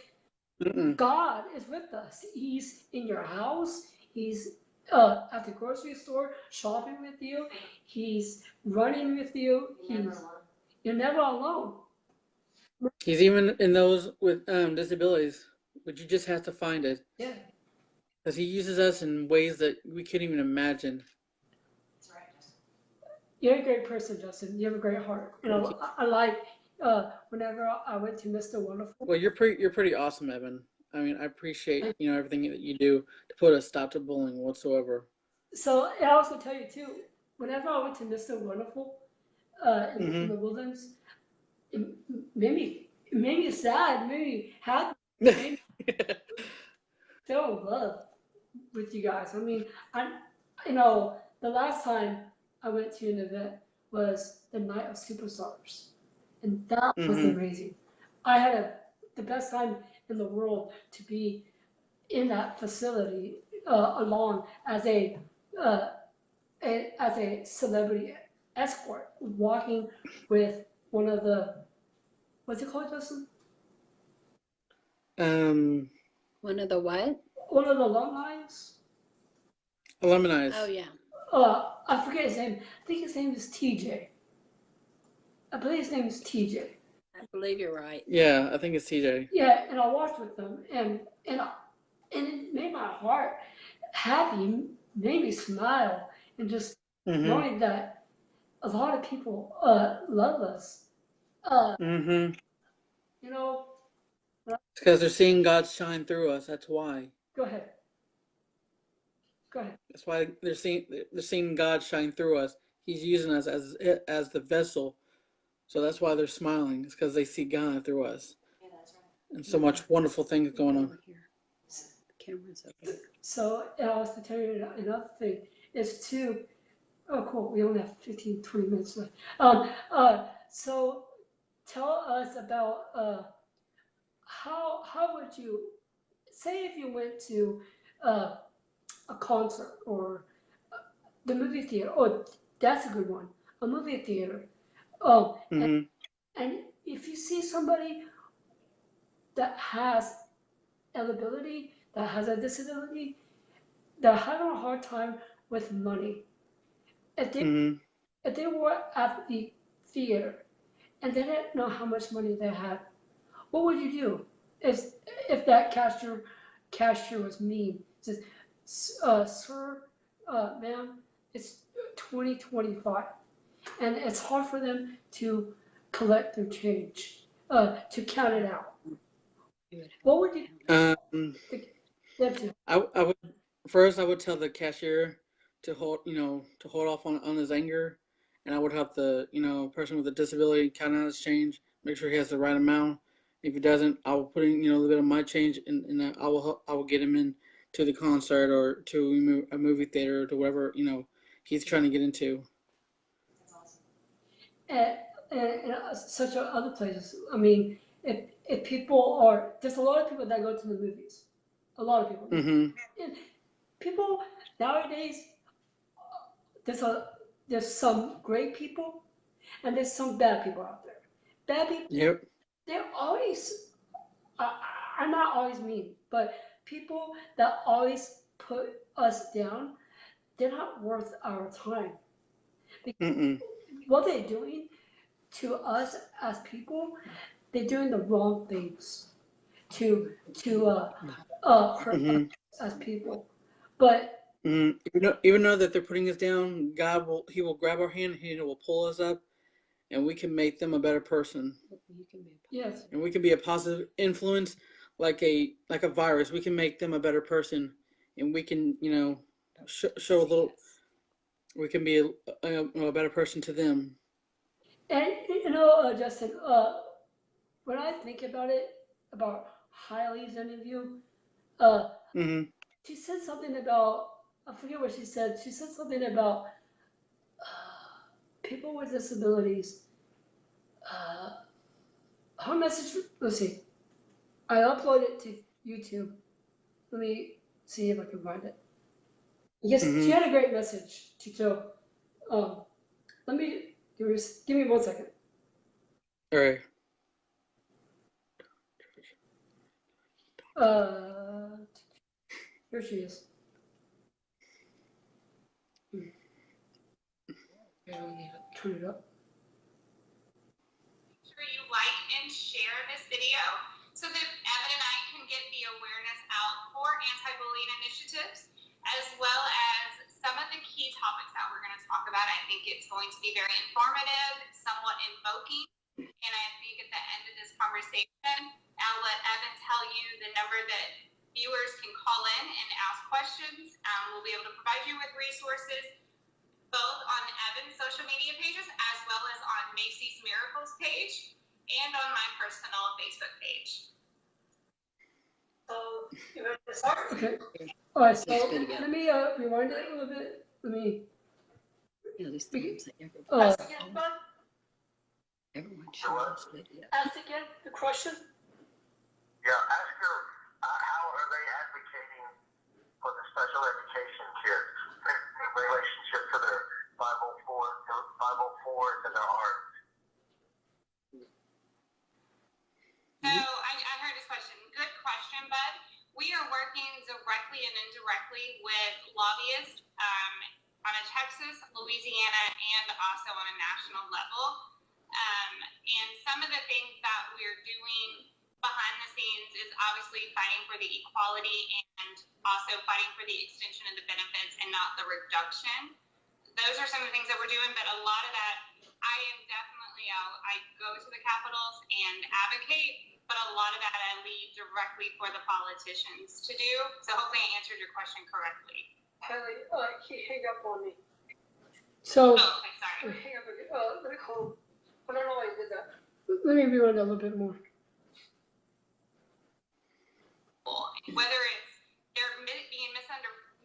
[SPEAKER 4] Mm-mm.
[SPEAKER 1] God is with us. He's in your house. He's at the grocery store shopping with you. He's running with you. You're never alone.
[SPEAKER 4] He's even in those with disabilities, but you just have to find it.
[SPEAKER 1] Yeah.
[SPEAKER 4] Because he uses us in ways that we can't even imagine.
[SPEAKER 2] That's right, Justin.
[SPEAKER 1] You're a great person, Justin. You have a great heart. You
[SPEAKER 4] Thank
[SPEAKER 1] know,
[SPEAKER 4] you.
[SPEAKER 1] I like whenever I went to Mr. Wonderful.
[SPEAKER 4] Well, you're pretty awesome, Evan. I mean, I appreciate everything that you do to put a stop to bullying whatsoever.
[SPEAKER 1] So I also tell you too, whenever I went to Mr. Wonderful in
[SPEAKER 4] Mm-hmm.
[SPEAKER 1] the wilderness, it made me sad, made me happy, made me feel love with you guys. I mean, the last time I went to an event was the Night of Superstars, and that was
[SPEAKER 4] Mm-hmm.
[SPEAKER 1] amazing. I had the best time in the world to be in that facility along uh, as a celebrity escort, walking with one of the what's it called, Justin?
[SPEAKER 4] Um,
[SPEAKER 3] One of the what?
[SPEAKER 1] One of the alumni.
[SPEAKER 4] alumni.
[SPEAKER 3] Oh yeah.
[SPEAKER 1] I forget his name. I think his name is TJ. I believe his name is TJ.
[SPEAKER 3] I believe you're right.
[SPEAKER 4] Yeah, I think it's TJ.
[SPEAKER 1] Yeah, and I walked with them, and it made my heart happy, made me smile, and just
[SPEAKER 4] Mm-hmm.
[SPEAKER 1] knowing that a lot of people love us. Uh,
[SPEAKER 4] Mm-hmm.
[SPEAKER 1] you know,
[SPEAKER 4] It's because they're seeing God shine through us. That's why.
[SPEAKER 1] go ahead, go ahead.
[SPEAKER 4] That's why they're seeing God shine through us. He's using us as the vessel. So that's why they're smiling. It's because they see God through us.
[SPEAKER 2] Yeah, that's right.
[SPEAKER 4] And so much wonderful things going on.
[SPEAKER 3] The camera's over here.
[SPEAKER 1] So and I was to tell you another thing is to oh cool, we only have 15, 20 minutes left. So tell us about how would you say if you went to uh, a concert or the movie theater? Oh, that's a good one. A movie theater. Oh,
[SPEAKER 4] Mm-hmm.
[SPEAKER 1] and if you see somebody that has an ability, that has a disability, they're having a hard time with money. If they
[SPEAKER 4] Mm-hmm.
[SPEAKER 1] if they were at the theater and they didn't know how much money they had, what would you do? If that cashier was mean, says, sir, ma'am, it's 2025, and it's hard for them to collect their change, to count it out. What would you
[SPEAKER 4] Um,
[SPEAKER 1] them to?
[SPEAKER 4] I would first I would tell the cashier to hold off on his anger, and I would help the person with a disability count out his change, make sure he has the right amount. If he doesn't, I will put in a little bit of my change, and I will get him in to the concert or to a movie theater or to whatever he's trying to get into.
[SPEAKER 2] That's awesome.
[SPEAKER 1] And, such other places. I mean, if people are, there's a lot of people that go to the movies. A lot of people.
[SPEAKER 4] Mm-hmm.
[SPEAKER 1] And people nowadays, there's a there's some great people and there's some bad people out there. Bad people,
[SPEAKER 4] Yep.
[SPEAKER 1] they're always, I'm not always mean, but people that always put us down, they're not worth our time.
[SPEAKER 4] Mm-mm.
[SPEAKER 1] What they're doing to us as people, they're doing the wrong things to hurt us
[SPEAKER 4] Mm-hmm.
[SPEAKER 1] as people. But
[SPEAKER 4] Mm-hmm. Even though that they're putting us down, He will grab our hand and He will pull us up, and we can make them a better person.
[SPEAKER 1] yes,
[SPEAKER 4] And we can be a positive influence, like a virus. We can make them a better person, and we can show a little. We can be a better person to them.
[SPEAKER 1] and Justin, when I think about it, about Heidi's interview,
[SPEAKER 4] Mm-hmm.
[SPEAKER 1] she said something about, I forget what she said. She said something about people with disabilities. Uh, her message, let's see. I uploaded it to YouTube. Let me see if I can find it. Yes, she
[SPEAKER 4] Mm-hmm.
[SPEAKER 1] had a great message, Tito. Um, let me give me 1 second.
[SPEAKER 4] All right.
[SPEAKER 1] Here she is. Turn it up.
[SPEAKER 5] Sure you like and share this video so that Evan and I can get the awareness out for anti-bullying initiatives, as well as some of the key topics that we're going to talk about. I think it's going to be very informative, somewhat invoking, and I think at the end of this conversation, I'll let Evan tell you the number that viewers can call in and ask questions. We'll be able to provide you with resources both on Evan's social media pages as well as on Macy's Miracles page and on my personal Facebook page.
[SPEAKER 1] So, you ready to start? Okay. All right, so let me rewind it a little bit. Let me.
[SPEAKER 3] Yeah, this time say
[SPEAKER 1] Ask again, bud.
[SPEAKER 3] everyone share this video.
[SPEAKER 1] Ask again the question.
[SPEAKER 6] Yeah, ask her how are they advocating for the special education kids in relationship to their 504s and their arts.
[SPEAKER 5] So I heard this question. Good question, Bud. We are working directly and indirectly with lobbyists on a Texas, Louisiana, and also on a national level. And some of the things that we're doing behind the scenes is obviously fighting for the equality and also fighting for the extension of the benefits and not the reduction. Those are some of the things that we're doing, but a lot of that, I am definitely out. I go to the capitals and advocate, but a lot of that I leave directly for the politicians to do. So hopefully I answered your question correctly.
[SPEAKER 1] Haley, he hang up on me. So,
[SPEAKER 5] Oh, okay, sorry.
[SPEAKER 1] hang up again. Let me call him. I don't know why he did that. Let me rewind it a little bit more.
[SPEAKER 5] Whether it's they're being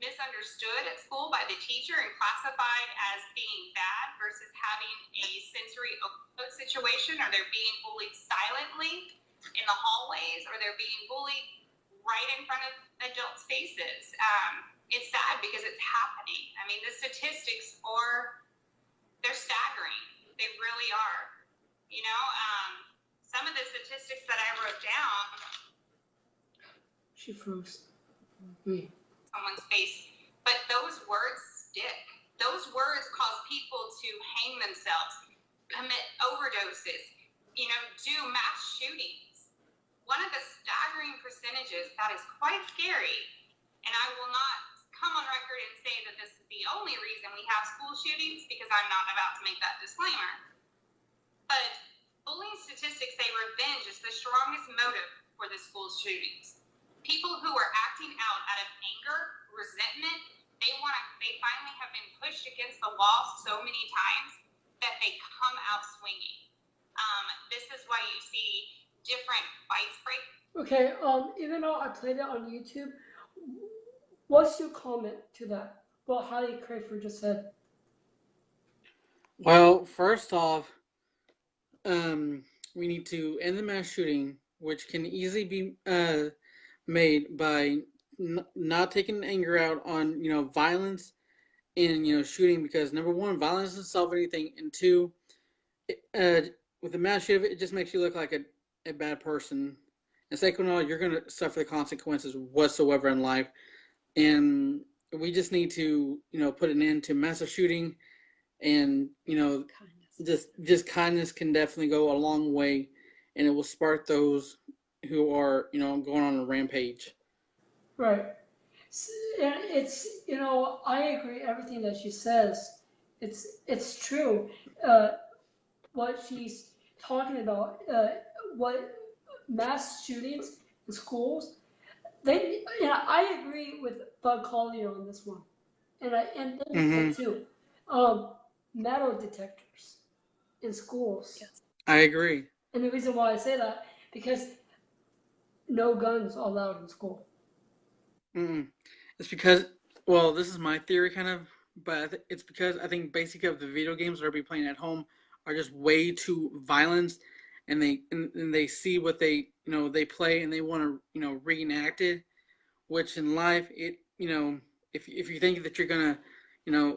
[SPEAKER 5] misunderstood at school by the teacher and classified as being bad versus having a sensory overload situation, or they're being bullied silently in the hallways, or they're being bullied right in front of adults' faces. It's sad because it's happening. I mean, the statistics they're staggering. They really are. You know, some of the statistics that I wrote down,
[SPEAKER 1] She froze.
[SPEAKER 5] someone's face, but those words stick. Those words cause people to hang themselves, commit overdoses, do mass shootings. One of the staggering percentages that is quite scary, and I will not come on record and say that this is the only reason we have school shootings, because I'm not about to make that disclaimer, but bullying statistics say revenge is the strongest motive for the school shootings. People who are acting out of anger, resentment, they finally have been pushed against the wall so many times that they come out swinging. This is why you see different fights break.
[SPEAKER 1] Okay, even though I played it on YouTube, what's your comment to that? What Heidi Crayford just said.
[SPEAKER 4] Well, first off, we need to end the mass shooting, which can easily be made by not taking anger out on violence and shooting, because number one, violence doesn't solve anything, and two, with the mass shooting, it just makes you look like a bad person. And second of all, you're going to suffer the consequences whatsoever in life. And we just need to put an end to massive shooting, and just kindness can definitely go a long way, and it will spark those who are going on a rampage.
[SPEAKER 1] Right. And it's, I agree everything that she says. It's true. What she's talking about, what mass shootings in schools, I agree with Bud Collier on this one, and they too. Metal detectors in schools.
[SPEAKER 4] I agree.
[SPEAKER 1] And the reason why I say that because no guns allowed in school.
[SPEAKER 4] It's because, well, this is my theory kind of, but it's because I think basically of the video games that are be playing at home are just way too violent, and they see what they play and they want to reenact it. Which in life, if you think that you're gonna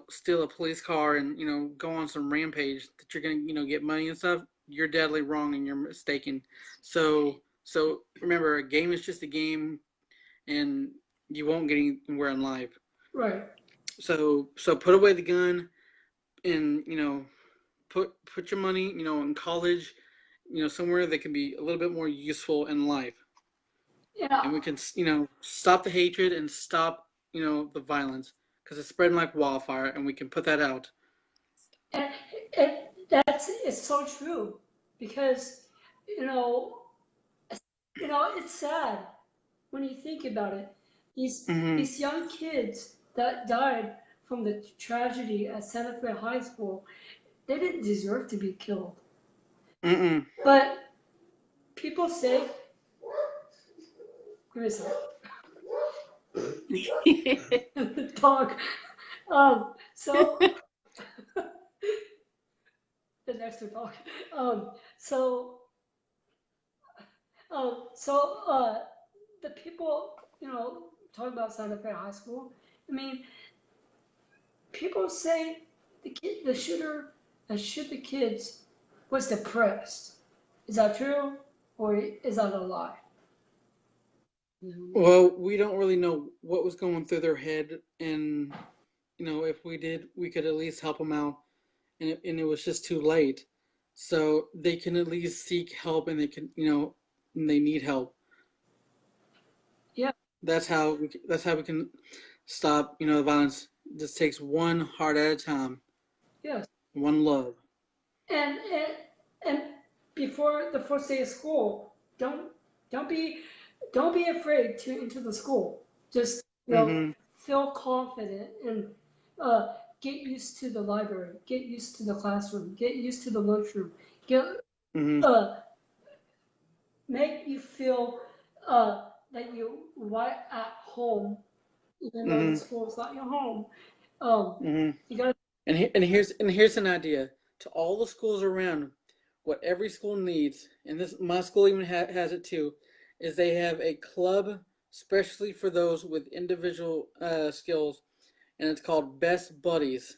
[SPEAKER 4] steal a police car and go on some rampage, that you're gonna get money and stuff, you're deadly wrong and you're mistaken. So remember, a game is just a game, and you won't get anywhere in life.
[SPEAKER 1] Right.
[SPEAKER 4] So put away the gun, and put your money in college, somewhere that can be a little bit more useful in life,
[SPEAKER 1] Yeah.
[SPEAKER 4] and we can stop the hatred and stop the violence, because it's spreading like wildfire, and we can put that out.
[SPEAKER 1] And it's so true, because it's sad when you think about it. These young kids that died from the tragedy at Santa Fe High School, they didn't deserve to be killed. But people say, give me a second. Dog. So the next dog. So the people, talking about Santa Fe High School. I mean, people say the shooter that shot the kids was depressed. Is that true, or is that a lie?
[SPEAKER 4] Well, we don't really know what was going through their head, and if we did, we could at least help them out, and it was just too late. So they can at least seek help, and they can and they need help.
[SPEAKER 1] Yeah.
[SPEAKER 4] That's how we can stop the violence. It just takes one heart at a time.
[SPEAKER 1] Yes.
[SPEAKER 4] One love.
[SPEAKER 1] And before the first day of school, don't be afraid to enter the school. Just feel confident and get used to the library, get used to the classroom, get used to the lunchroom, get make you feel that you right at home, even though the school is not your home. You gotta.
[SPEAKER 4] And here's an idea to all the schools around. What every school needs, and this my school even has it too, is they have a club especially for those with individual skills, and it's called Best Buddies.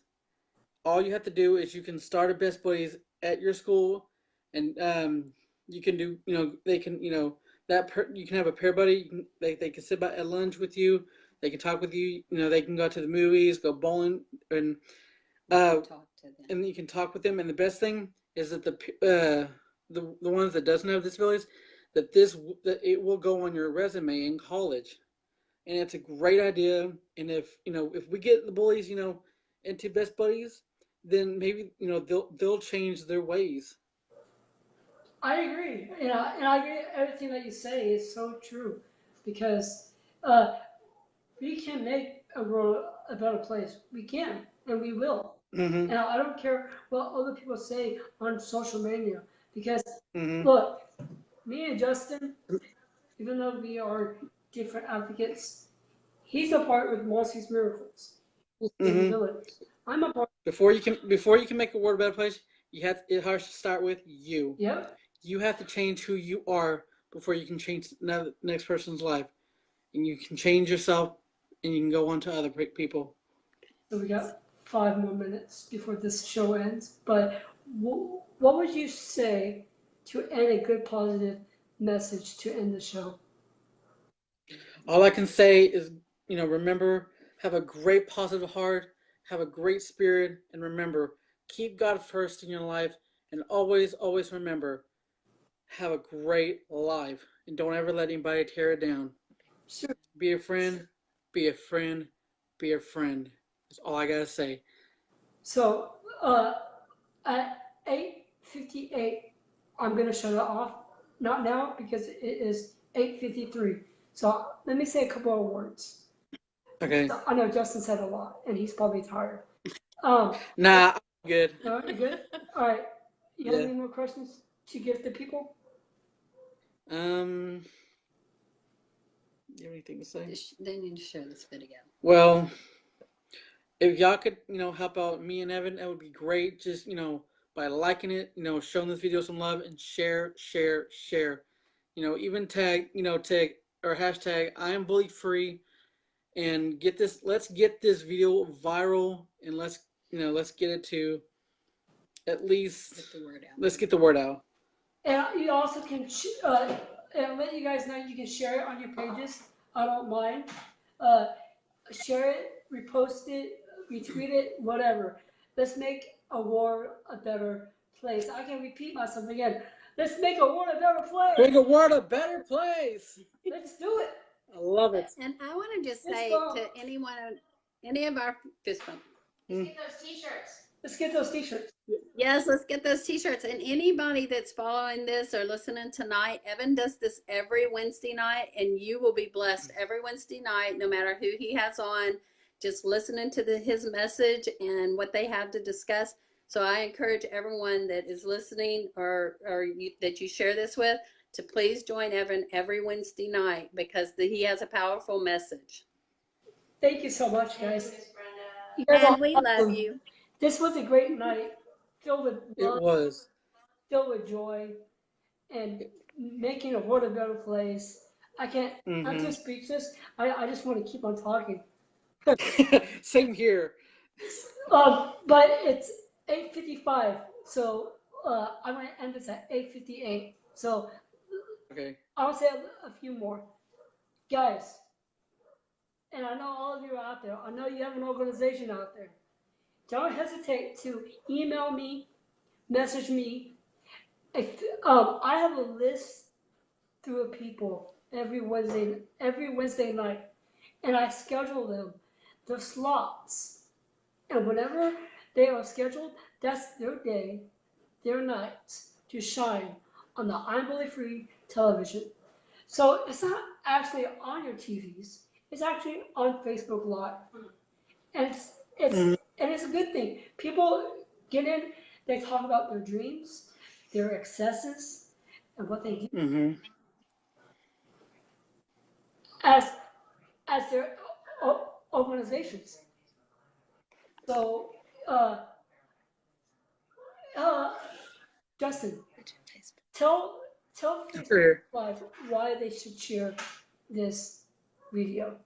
[SPEAKER 4] All you have to do is you can start a Best Buddies at your school, and you can do they can you can have a pair buddy. They can sit by at lunch with you. They can talk with you. They can go to the movies, go bowling, and
[SPEAKER 3] Talk to them.
[SPEAKER 4] and you can talk with them. And the best thing is that the ones that doesn't have disabilities, that it will go on your resume in college, and it's a great idea. And if we get the bullies into Best Buddies, then maybe they'll change their ways.
[SPEAKER 1] I agree. And I agree. Everything that you say is so true, because we can make a world a better place. We can, and we will. And I don't care what other people say on social media, because look, me and Justin, even though we are different advocates, he's a part with Macy's Miracles, Disabilities. I'm a part.
[SPEAKER 4] Before you can make a world a better place, it has to start with you.
[SPEAKER 1] Yep.
[SPEAKER 4] You have to change who you are before you can change the next person's life, and you can change yourself, and you can go on to other people.
[SPEAKER 1] So we got 5 more minutes before this show ends. But what would you say to end a good positive message to end the show?
[SPEAKER 4] All I can say is, remember, have a great positive heart, have a great spirit, and remember, keep God first in your life, and always, always remember, have a great life, and don't ever let anybody tear it down.
[SPEAKER 1] Sure.
[SPEAKER 4] Be a friend, be a friend, be a friend. That's all I gotta say.
[SPEAKER 1] So at 8:58, I'm gonna shut it off. Not now, because it is 8:53. So let me say a couple of words.
[SPEAKER 4] Okay.
[SPEAKER 1] I know Justin said a lot, and he's probably tired.
[SPEAKER 4] Nah, I'm good.
[SPEAKER 1] No, you good? All right. You have
[SPEAKER 4] Yeah.
[SPEAKER 1] any more questions to give the people?
[SPEAKER 4] Do you have anything to say?
[SPEAKER 3] They need to share this video.
[SPEAKER 4] Well, if y'all could, help out me and Evan, that would be great. Just, by liking it, showing this video some love and share, share, share. Even tag or hashtag I am bully free and let's get this video viral and let's get it to at least,
[SPEAKER 3] Get the word out.
[SPEAKER 4] let's get the word out.
[SPEAKER 1] And you also can, and let you guys know you can share it on your pages. I don't mind. Share it, repost it, retweet it, whatever. Let's make a world a better place. I can repeat myself again. Let's make a world a better place.
[SPEAKER 4] Make a world a better place.
[SPEAKER 1] Let's do it.
[SPEAKER 4] I love it.
[SPEAKER 3] And I want to just
[SPEAKER 1] Fist
[SPEAKER 3] say
[SPEAKER 1] bump.
[SPEAKER 3] to any of our fist bump.
[SPEAKER 2] Let's get those t-shirts.
[SPEAKER 1] Let's get those t-shirts.
[SPEAKER 3] Yes, let's get those t-shirts. And anybody that's following this or listening tonight, Evan does this every Wednesday night, and you will be blessed every Wednesday night, no matter who he has on, just listening to his message and what they have to discuss. So I encourage everyone that is listening or that you share this with to please join Evan every Wednesday night because he has a powerful message.
[SPEAKER 1] Thank you so much, guys.
[SPEAKER 2] Thank you, Miss Brenda.
[SPEAKER 1] You guys
[SPEAKER 3] And
[SPEAKER 1] are
[SPEAKER 3] we
[SPEAKER 1] awesome.
[SPEAKER 3] love you.
[SPEAKER 1] This was a great night, filled with love,
[SPEAKER 4] It was.
[SPEAKER 1] filled with joy, and making a world a better place. I can't. I'm too speechless. I just want to keep on talking.
[SPEAKER 4] Same here.
[SPEAKER 1] But it's 8:55, so I'm gonna end this at 8:58. So
[SPEAKER 4] Okay.
[SPEAKER 1] I'll say a few more, guys. And I know all of you are out there. I know you have an organization out there. Don't hesitate to email me, message me. If I have a list through of people every Wednesday night, and I schedule them the slots. And whenever they are scheduled, that's their day, their night to shine on the I'm Bully Free television. So it's not actually on your TVs. It's actually on Facebook Live, and it's a good thing. People get in, they talk about their dreams, their excesses, and what they do as their organizations. So, Justin, tell Facebook
[SPEAKER 4] Sure.
[SPEAKER 1] Live why they should share this video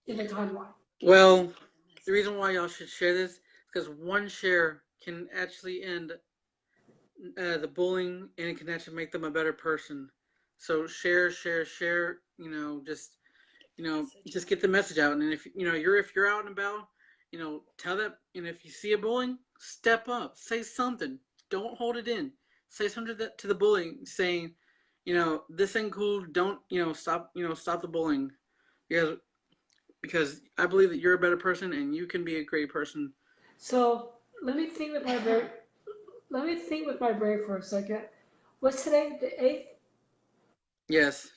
[SPEAKER 1] in the timeline.
[SPEAKER 4] Well, the reason why y'all should share this is because one share can actually end the bullying and it can actually make them a better person. So share, share, share. Just get the message out. And if you're out and about, tell that. And if you see a bullying, step up, say something. Don't hold it in. Say something to the bullying, saying, this ain't cool. Don't stop the bullying, because I believe that you're a better person and you can be a great person.
[SPEAKER 1] So let me think with my brain. Let me think with my brain for a second. What's today? The 8th?
[SPEAKER 4] Yes.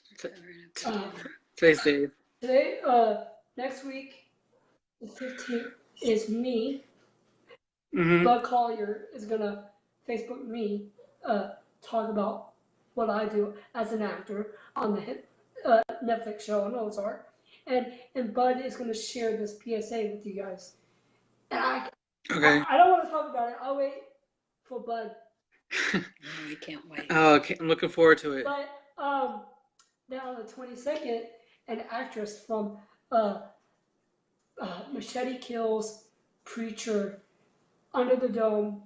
[SPEAKER 4] Today's the 8th.
[SPEAKER 1] Today, next week, the 15th, is me. Bud Collier is gonna Facebook me, talk about what I do as an actor on the hit Netflix show on Ozark, and Bud is gonna share this PSA with you guys. And I don't want to talk about it. I'll wait for Bud.
[SPEAKER 3] I can't wait.
[SPEAKER 4] Oh, okay. I'm looking forward to it.
[SPEAKER 1] But then on the 22nd, an actress from Machete Kills, Preacher, Under the Dome,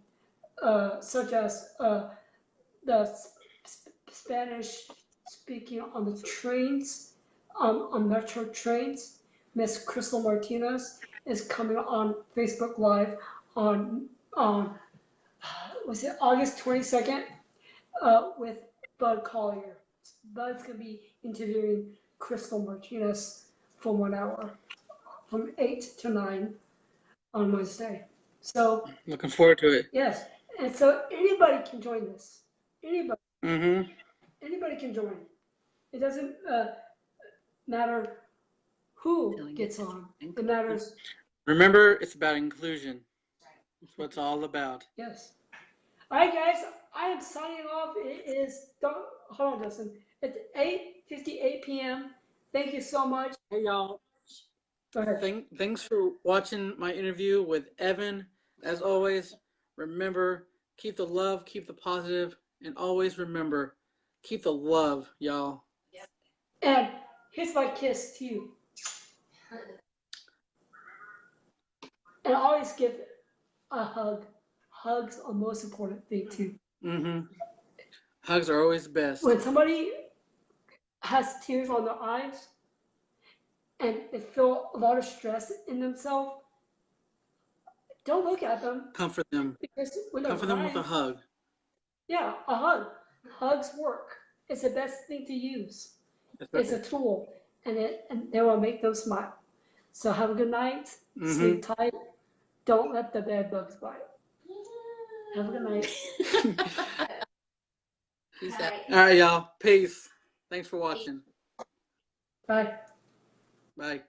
[SPEAKER 1] such as the Spanish speaking on the trains, on metro trains, Miss Crystal Martinez is coming on Facebook Live on was it August 22nd with Bud Collier. Bud's gonna be interviewing Crystal Martinez for 1 hour from 8 to 9 on Wednesday. So
[SPEAKER 4] looking forward to it.
[SPEAKER 1] yes, and so anybody can join this. Anybody. Anybody can join. It doesn't matter who gets on. It matters.
[SPEAKER 4] Remember, it's about inclusion. That's what it's all about.
[SPEAKER 1] Yes. All right, guys. I am signing off. It is. Don't hold on, Justin. It's 8:58 p.m. Thank you so much.
[SPEAKER 4] Hey y'all.
[SPEAKER 1] Go ahead.
[SPEAKER 4] Thanks for watching my interview with Evan. As always, remember, keep the love, keep the positive, and always remember, keep the love, y'all.
[SPEAKER 1] And here's my kiss to you. And always give a hug. Hugs are the most important thing too.
[SPEAKER 4] Mm-hmm. Hugs are always best.
[SPEAKER 1] When somebody has tears on their eyes and they feel a lot of stress in themselves, don't look at them
[SPEAKER 4] Comfort them.
[SPEAKER 1] because when they're
[SPEAKER 4] Comfort them with a
[SPEAKER 1] crying,
[SPEAKER 4] hug.
[SPEAKER 1] yeah, a hug. Hugs work. It's the best thing to use.
[SPEAKER 4] That's
[SPEAKER 1] It's a
[SPEAKER 4] right.
[SPEAKER 1] tool, and they will make them smile. So have a good night.
[SPEAKER 4] Mm-hmm.
[SPEAKER 1] Sleep tight. Don't let the bed bugs bite. Have a good night.
[SPEAKER 3] Peace out.
[SPEAKER 4] All right, y'all. Peace. Thanks for watching.
[SPEAKER 1] Bye.
[SPEAKER 4] Bye.